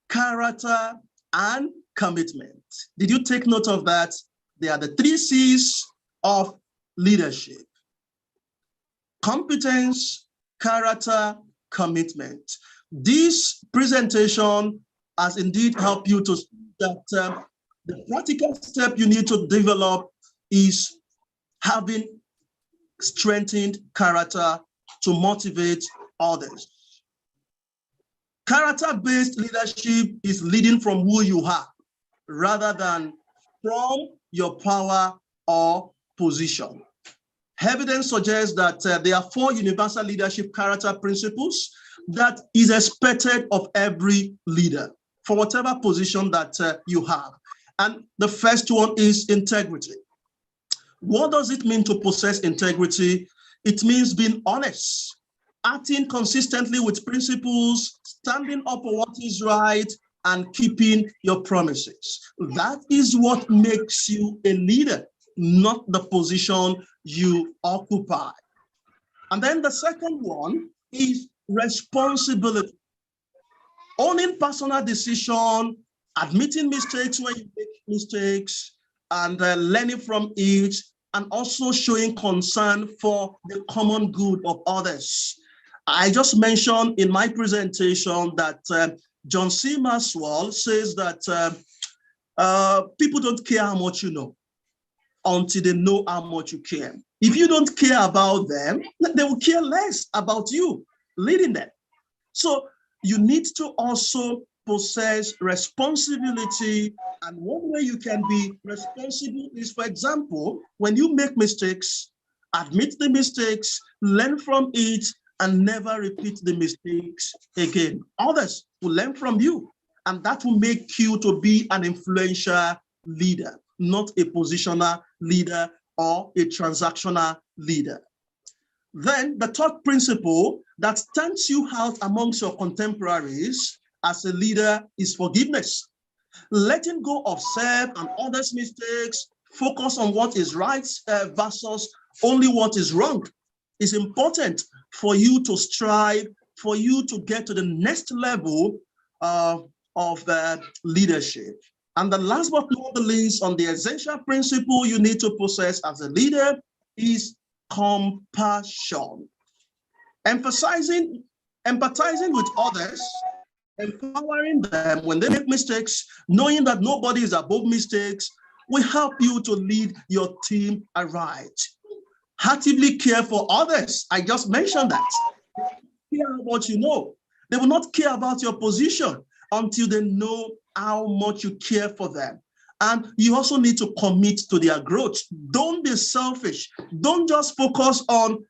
character, and commitment. Did you take note of that? They are the 3 C's of leadership: competence, character, commitment. This presentation has indeed helped you to see that the practical step you need to develop is having strengthened character to motivate others. Character-based leadership is leading from who you are rather than from your power or position. Evidence suggests that there are 4 universal leadership character principles that is expected of every leader for whatever position that you have. And the first one is integrity. What does it mean to possess integrity? It means being honest, acting consistently with principles, standing up for what is right, and keeping your promises. That is what makes you a leader, not the position you occupy. And then the second one is responsibility. Owning personal decision, admitting mistakes when you make mistakes, and learning from it, and also showing concern for the common good of others. I just mentioned in my presentation that John C. Maxwell says that people don't care how much you know until they know how much you care. If you don't care about them, they will care less about you leading them. So you need to also possess responsibility. And one way you can be responsible is, for example, when you make mistakes, admit the mistakes, learn from it, and never repeat the mistakes again. Others will learn from you, and that will make you to be an influential leader, not a positional leader or a transactional leader. Then the third principle that stands you out amongst your contemporaries as a leader is forgiveness. Letting go of self and others' mistakes, focus on what is right versus only what is wrong. It's important for you to strive, for you to get to the next level of leadership. And the last but not the least, on the essential principle you need to possess as a leader is compassion. Empathizing with others, empowering them when they make mistakes, knowing that nobody is above mistakes, will help you to lead your team aright. Actively care for others. I just mentioned that. Care about you know. They will not care about your position until they know how much you care for them. And you also need to commit to their growth. Don't be selfish. Don't just focus on,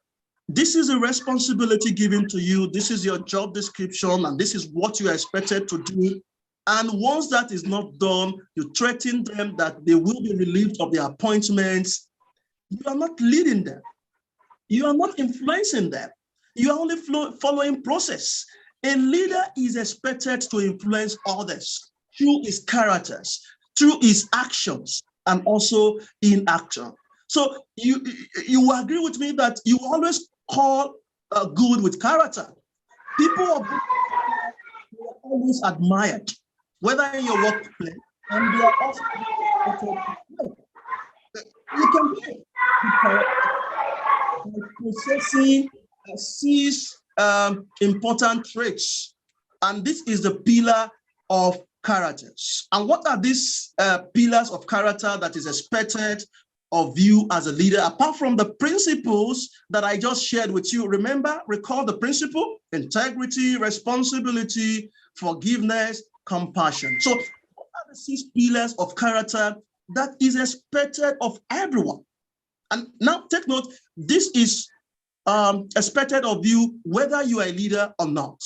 this is a responsibility given to you, this is your job description, and this is what you are expected to do. And once that is not done, you threaten them that they will be relieved of their appointments. You are not leading them. You are not influencing them. You are only following process. A leader is expected to influence others through his characters, through his actions, and also in action. So you agree with me that you always call good with character. People of good character are always admired, whether in your workplace, and they are also you can be possessing six important traits, and this is the pillar of characters. And what are these pillars of character that is expected of you as a leader, apart from the principles that I just shared with you? Recall the principle: integrity, responsibility, forgiveness, compassion. So what are the 6 pillars of character that is expected of everyone? And now take note, this is expected of you whether you are a leader or not.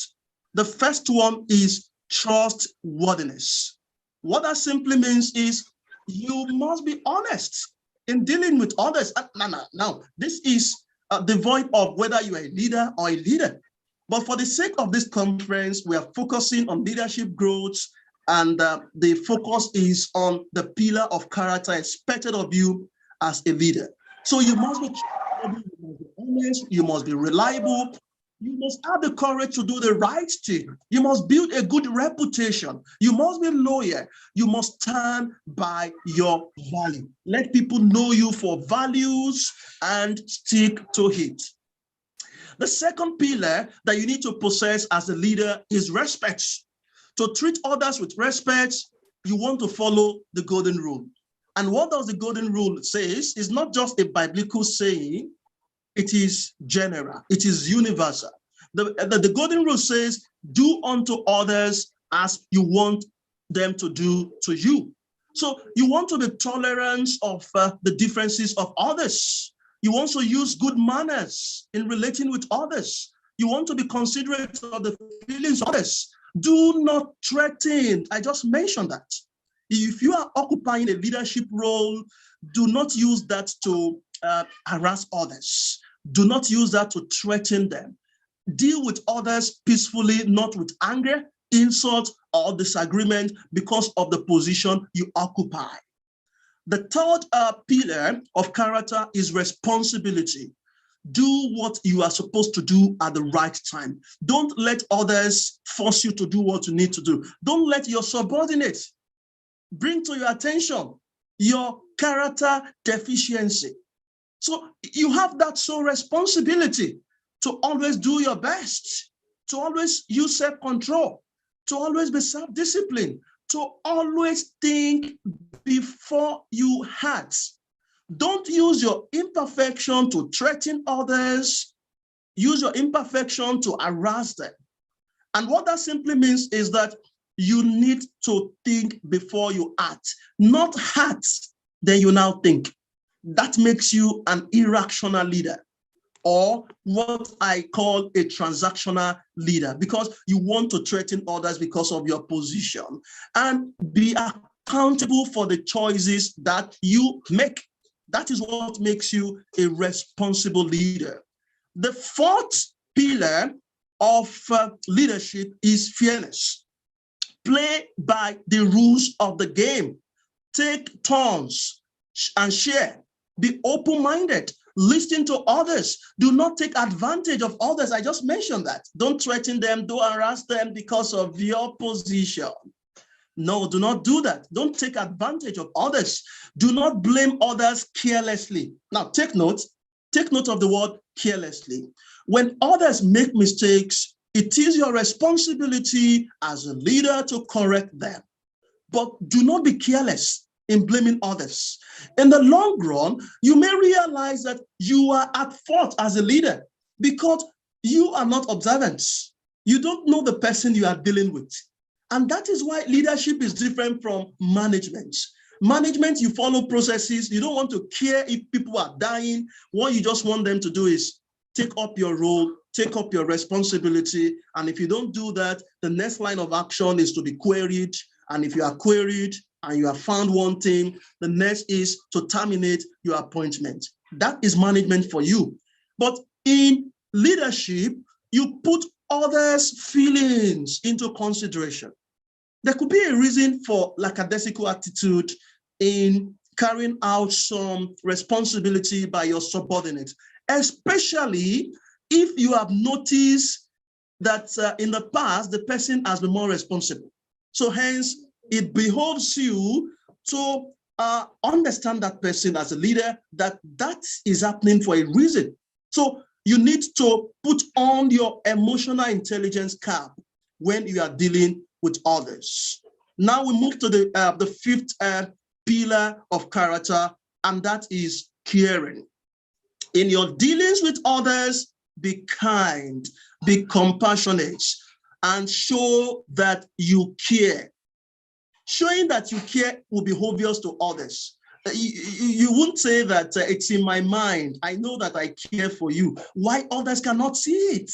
The first one is trustworthiness. What that simply means is you must be honest in dealing with others. Now, this is devoid of whether you are a leader or a leader. But for the sake of this conference, we are focusing on leadership growth, and the focus is on the pillar of character expected of you as a leader. So you must be trustworthy, you must be honest, you must be reliable, you must have the courage to do the right thing, you must build a good reputation, you must be loyal, you must stand by your value. Let people know you for values and stick to it. The second pillar that you need to possess as a leader is respect. To treat others with respect, you want to follow the golden rule. And what does the golden rule say? It's not just a biblical saying, it is general, it is universal. The golden rule says, do unto others as you want them to do to you. So you want to be tolerant of the differences of others. You want to use good manners in relating with others. You want to be considerate of the feelings of others. Do not threaten. I just mentioned that. If you are occupying a leadership role, do not use that to harass others. Do not use that to threaten them. Deal with others peacefully, not with anger, insult or disagreement because of the position you occupy. The third pillar of character is responsibility. Do what you are supposed to do at the right time. Don't let others force you to do what you need to do. Don't let your subordinates bring to your attention your character deficiency. So you have that sole responsibility to always do your best, to always use self-control, to always be self-disciplined, to always think before you act. Don't use your imperfection to threaten others. Use your imperfection to harass them. And what that simply means is that you need to think before you act, not act, then you now think. That makes you an irrational leader, or what I call a transactional leader, because you want to threaten others because of your position, and be accountable for the choices that you make. That is what makes you a responsible leader. The fourth pillar of leadership is fairness. Play by the rules of the game. Take turns and share. Be open-minded. Listen to others. Do not take advantage of others. I just mentioned that. Don't threaten them. Don't harass them because of your position. No, do not do that. Don't take advantage of others. Do not blame others carelessly. Now, take note of the word carelessly. When others make mistakes, it is your responsibility as a leader to correct them. But do not be careless in blaming others. In the long run, you may realize that you are at fault as a leader because you are not observant. You don't know the person you are dealing with. And that is why leadership is different from management. Management, you follow processes. You don't want to care if people are dying. What you just want them to do is take up your role, take up your responsibility. And if you don't do that, the next line of action is to be queried. And if you are queried and you are found wanting, the next is to terminate your appointment. That is management for you. But in leadership, you put others' feelings into consideration. There could be a reason for lackadaisical attitude in carrying out some responsibility by your subordinate, especially if you have noticed that in the past, the person has been more responsible. So hence, it behoves you to understand that person as a leader, that is happening for a reason. So you need to put on your emotional intelligence cap when you are dealing with others. Now we move to the fifth pillar of character, and that is caring. In your dealings with others, be kind, be compassionate, and show that you care. Showing that you care will be obvious to others. You won't say that it's in my mind. I know that I care for you. Why others cannot see it?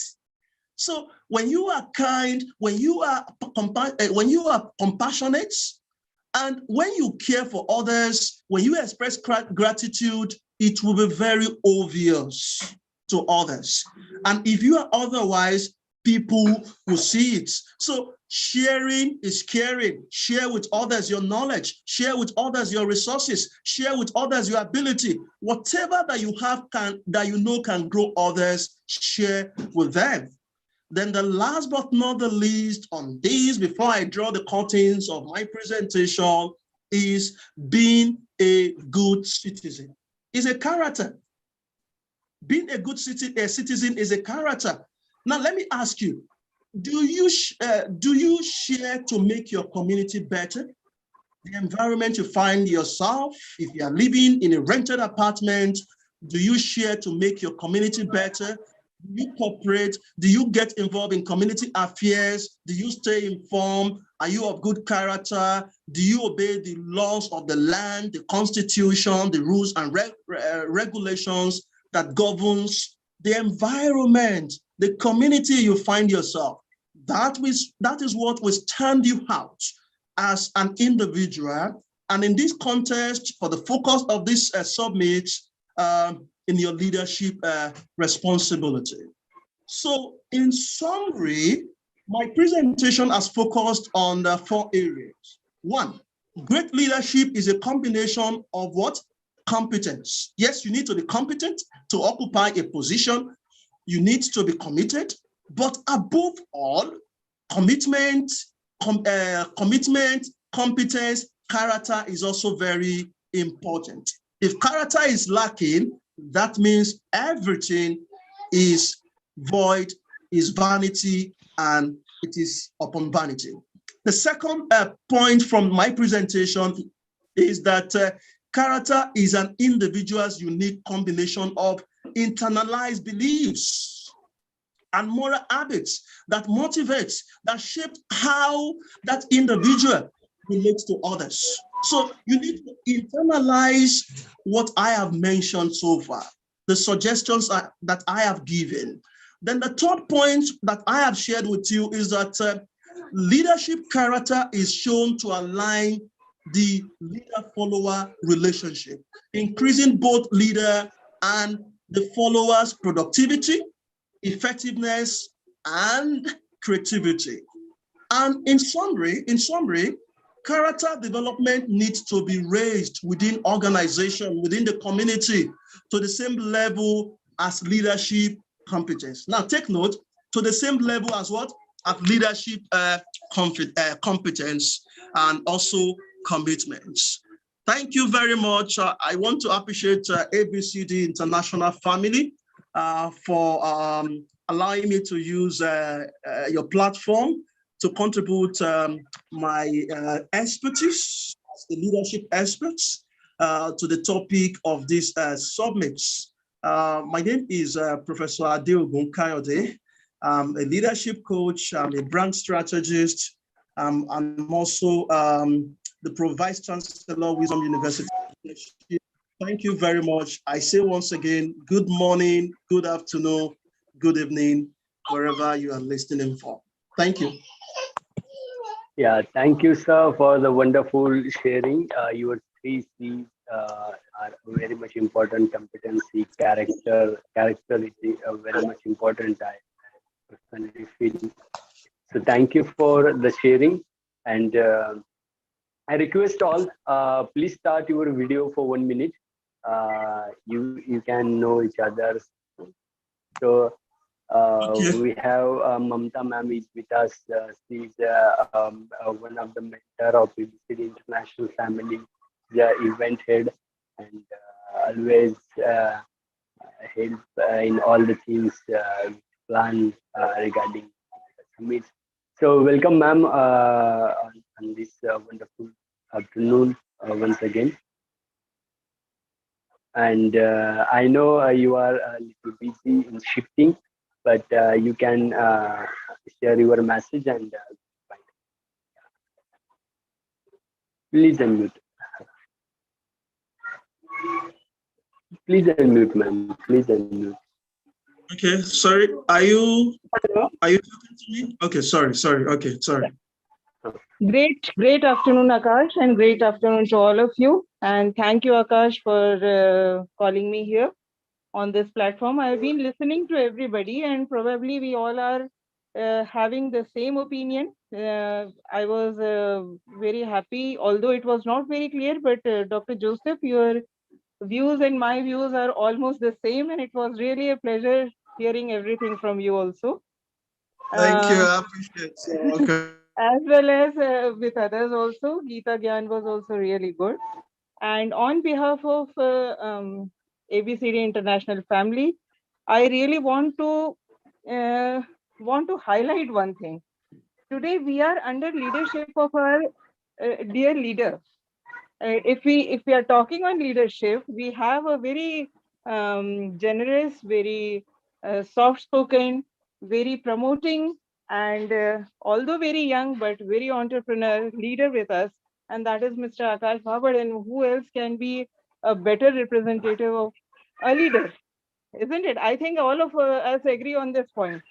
So when you are kind, when you are compassionate, and when you care for others, when you express gratitude, it will be very obvious to others. And if you are otherwise, people will see it. So sharing is caring. Share with others your knowledge. Share with others your resources. Share with others your ability. Whatever that you have that you know can grow others, share with them. Then the last but not the least on this, before I draw the curtains of my presentation, is being a good citizen. It's a character. Being a good citizen is a character. Now, let me ask you, do you share to make your community better? The environment you find yourself, if you are living in a rented apartment, do you share to make your community better? Do you cooperate? Do you get involved in community affairs? Do you stay informed? Are you of good character? Do you obey the laws of the land, the constitution, the rules and regulations that governs the environment, the community you find yourself? That is what will stand you out as an individual. And in this context, for the focus of this summit, in your leadership responsibility. So in summary, My presentation has focused on the 4 areas. 1, great leadership is a combination of what? Competence. Yes, you need to be competent to occupy a position. You need to be committed, but above all, commitment, competence, character is also very important. If character is lacking, that means everything is void, is vanity, and it is upon vanity. The second point from my presentation is that character is an individual's unique combination of internalized beliefs and moral habits that motivates, that shape how that individual relates to others. So you need to internalize what I have mentioned so far, the suggestions that I have given. Then the third point that I have shared with you is that leadership character is shown to align the leader-follower relationship, increasing both leader and the follower's productivity, effectiveness, and creativity. And in summary, character development needs to be raised within organization, within the community, to the same level as leadership competence. Now take note, to the same level as what? As leadership competence and also commitments. Thank you very much. I want to appreciate ABCD International Family for allowing me to use your platform to contribute my expertise as the leadership experts to the topic of this summits. My name is Professor Adeogun Kayode. I'm a leadership coach, I'm a brand strategist, I'm also the Vice Chancellor, Wisdom University. Thank you very much. I say once again, good morning, good afternoon, good evening, wherever you are listening from. Thank you. Yeah, thank you, sir, for the wonderful sharing. Your 3 C's are very much important: competency, character. Character is very much important. I personally feel. So thank you for the sharing. And I request all, please start your video for 1 minute. You can know each other. So we have Mamta ma'am is with us. She's one of the mentor of ABCD International Family, the event head, and always help in all the things plan regarding summits. So welcome, ma'am, on this wonderful afternoon once again. And I know you are a little busy in shifting, but you can share your message and please unmute. Please unmute, ma'am. Please unmute. Okay, sorry. Are you talking to me? Okay, sorry. Okay, sorry. Great afternoon, Akash, and great afternoon to all of you. And thank you, Akash, for calling me here on this platform. I've been listening to everybody, and probably we all are having the same opinion. I was very happy, although it was not very clear, but Dr. Joseph, your views and my views are almost the same, and it was really a pleasure hearing everything from you also. Thank you, I appreciate it. Okay. As well as with others also. Geeta Gyan was also really good. And on behalf of ABCD International Family, I really want to highlight one thing. Today we are under leadership of our dear leader. If we are talking on leadership, we have a very generous, very soft-spoken, very promoting, and although very young but very entrepreneur leader with us, and that is Mr. Akash Bhabad. And who else can be a better representative of a leader, isn't it? I think all of us agree on this point.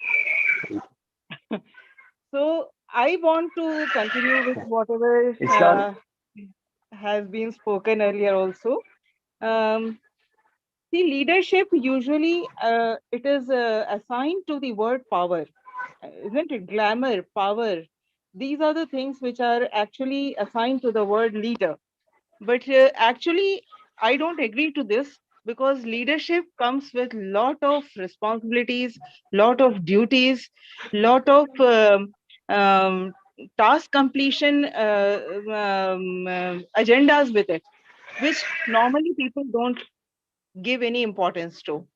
So I want to continue with whatever has been spoken earlier also. See, leadership usually it is assigned to the word power. isn't it? Glamour, power. These are the things which are actually assigned to the word leader. But actually, I don't agree to this, because leadership comes with lot of responsibilities, lot of duties, lot of um, task completion agendas with it, which normally people don't give any importance to.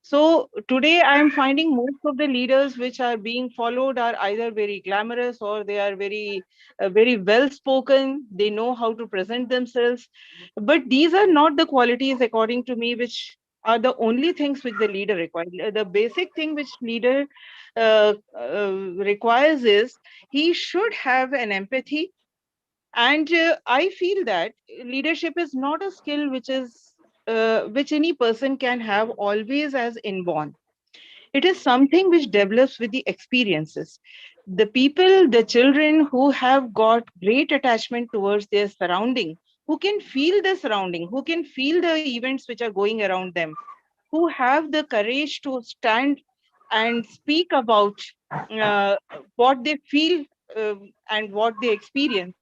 So today I am finding most of the leaders which are being followed are either very glamorous, or they are very well spoken. They know how to present themselves. But these are not the qualities, according to me, which are the only things which the leader requires. The basic thing which leader requires is he should have an empathy. And I feel that leadership is not a skill which any person can have always as inborn. It is something which develops with the experiences. The people, the children who have got great attachment towards their surrounding, who can feel the surrounding, who can feel the events which are going around them, who have the courage to stand and speak about uh, what they feel and what they experience.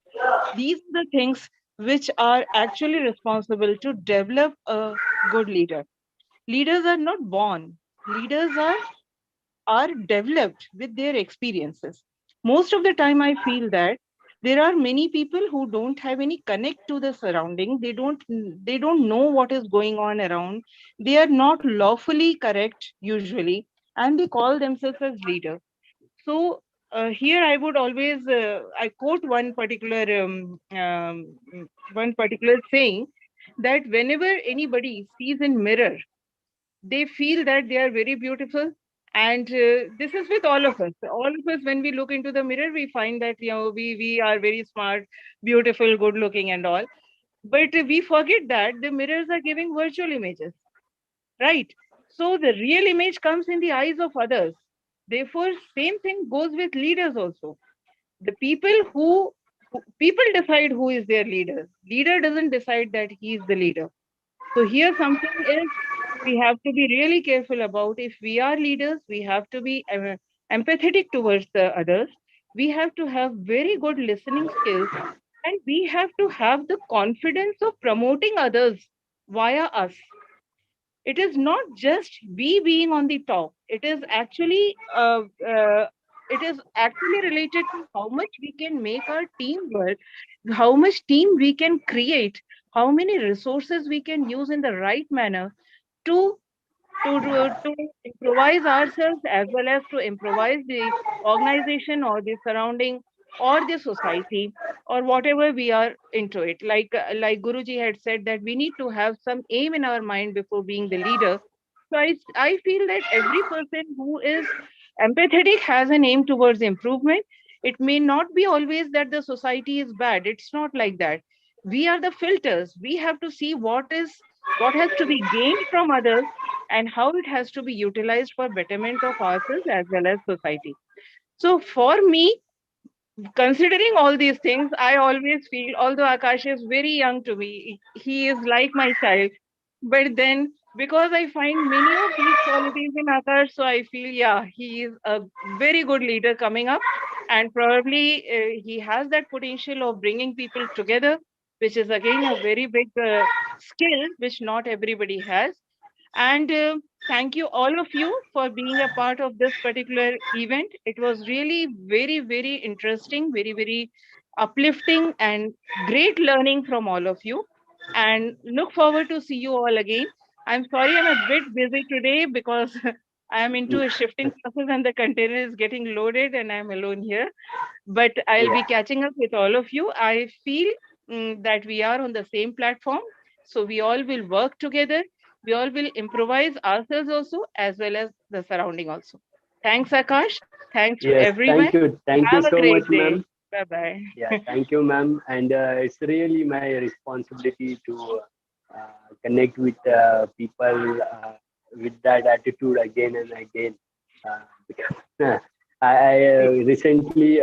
These are the things which are actually responsible to develop a good leader. Leaders are not born. Leaders are developed with their experiences. Most of the time, I feel that there are many people who don't have any connect to the surrounding. They don't know what is going on around. They are not lawfully correct usually, and they call themselves as leader. So here I would always I quote one particular saying, that whenever anybody sees in mirror, they feel that they are very beautiful. And this is with all of us. All of us, when we look into the mirror, we find that we are very smart, beautiful, good looking, and all. But we forget that the mirrors are giving virtual images, right? So the real image comes in the eyes of others. Therefore, same thing goes with leaders also. The people, people decide who is their leader. Leader doesn't decide that he is the leader. So here something is, we have to be really careful about. If we are leaders, we have to be empathetic towards the others. We have to have very good listening skills, and we have to have the confidence of promoting others via us. It is not just we being on the top. It is actually related to how much we can make our team work, how much team we can create, how many resources we can use in the right manner to to improvise ourselves, as well as to improvise the organization or the surrounding or the society, or whatever we are into it. Like Guruji had said, that we need to have some aim in our mind before being the leader. So I feel that every person who is empathetic has an aim towards improvement. It may not be always that the society is bad. It's not like that. We are the filters. We have to see what has to be gained from others, and how it has to be utilized for betterment of ourselves as well as society. So for me, considering all these things, I always feel, although Akash is very young to me, he is like my child. But then, because I find many of these qualities in Akash, so I feel, yeah, he is a very good leader coming up. And probably he has that potential of bringing people together, which is again a very big skill, which not everybody has. And thank you, all of you, for being a part of this particular event. It was really very, very interesting, very, very uplifting, and great learning from all of you. And look forward to see you all again. I'm sorry I'm a bit busy today, because I am into a shifting process and the container is getting loaded and I'm alone here. But I'll Yeah. be catching up with all of you. I feel that we are on the same platform. So we all will work together. We all will improvise ourselves also, as well as the surrounding also. Thanks, Akash. Thanks to Yes, everyone. thank you Have a so much, great day. ma'am. Bye bye. Yeah, thank you, ma'am. And it's really my responsibility to connect with people with that attitude again and again. Because I recently,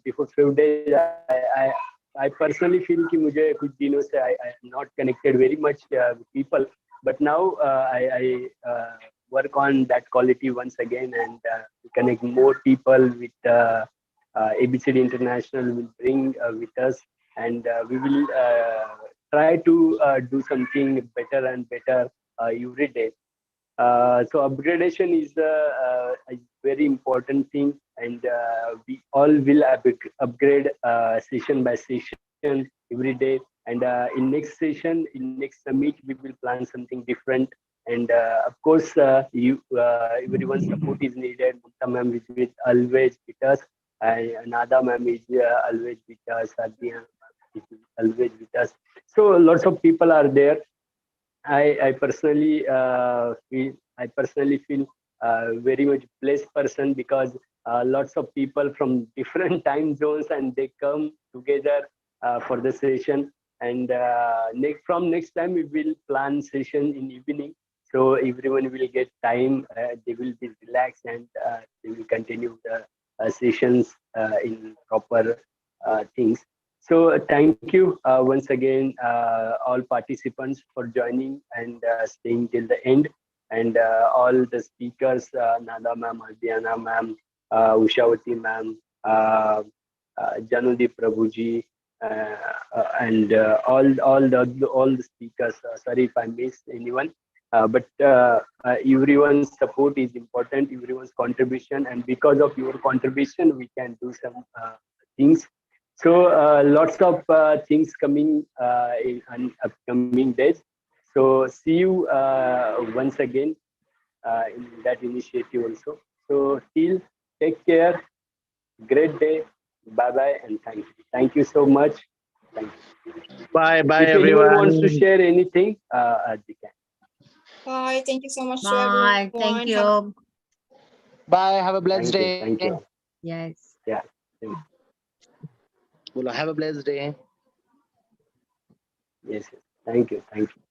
before few days, I personally feel कि मुझे कुछ दिनों से I am not connected very much with people. But now I work on that quality once again, and connect more people with ABCD International will bring with us, and we will try to do something better and better every day. So upgradation is a very important thing, and we all will upgrade session by session every day. And in next session, in next summit, we will plan something different. And of course, everyone's support is needed. Mumta ma'am is always with us, and Nada ma'am is always with us. Adya is always with us. So lots of people are there. I personally feel very much blessed person, because lots of people from different time zones, and they come together for the session. And from next time we will plan session in evening, so everyone will get time. They will be relaxed, and they will continue the sessions in proper things. So thank you once again, all participants, for joining and staying till the end, and all the speakers, Nada ma'am, Adhyana ma'am, Ushavati ma'am, Janudi Prabhuji, and all the speakers. Sorry if I missed anyone, but everyone's support is important. Everyone's contribution, and because of your contribution, we can do some things. So lots of things coming in upcoming days. So see you once again in that initiative also. So till, take care, great day, bye bye, and thank you. Thank you so much. Thank you. Bye bye If anyone wants to everyone. share anything, they can. Bye. Thank you so much to Bye. everyone. Thank Have you. Bye. Have a blessed Thank you. day. Thank you. Yes. Yeah. Bola, have a blessed day. Yes. Yes. Thank you. Thank you.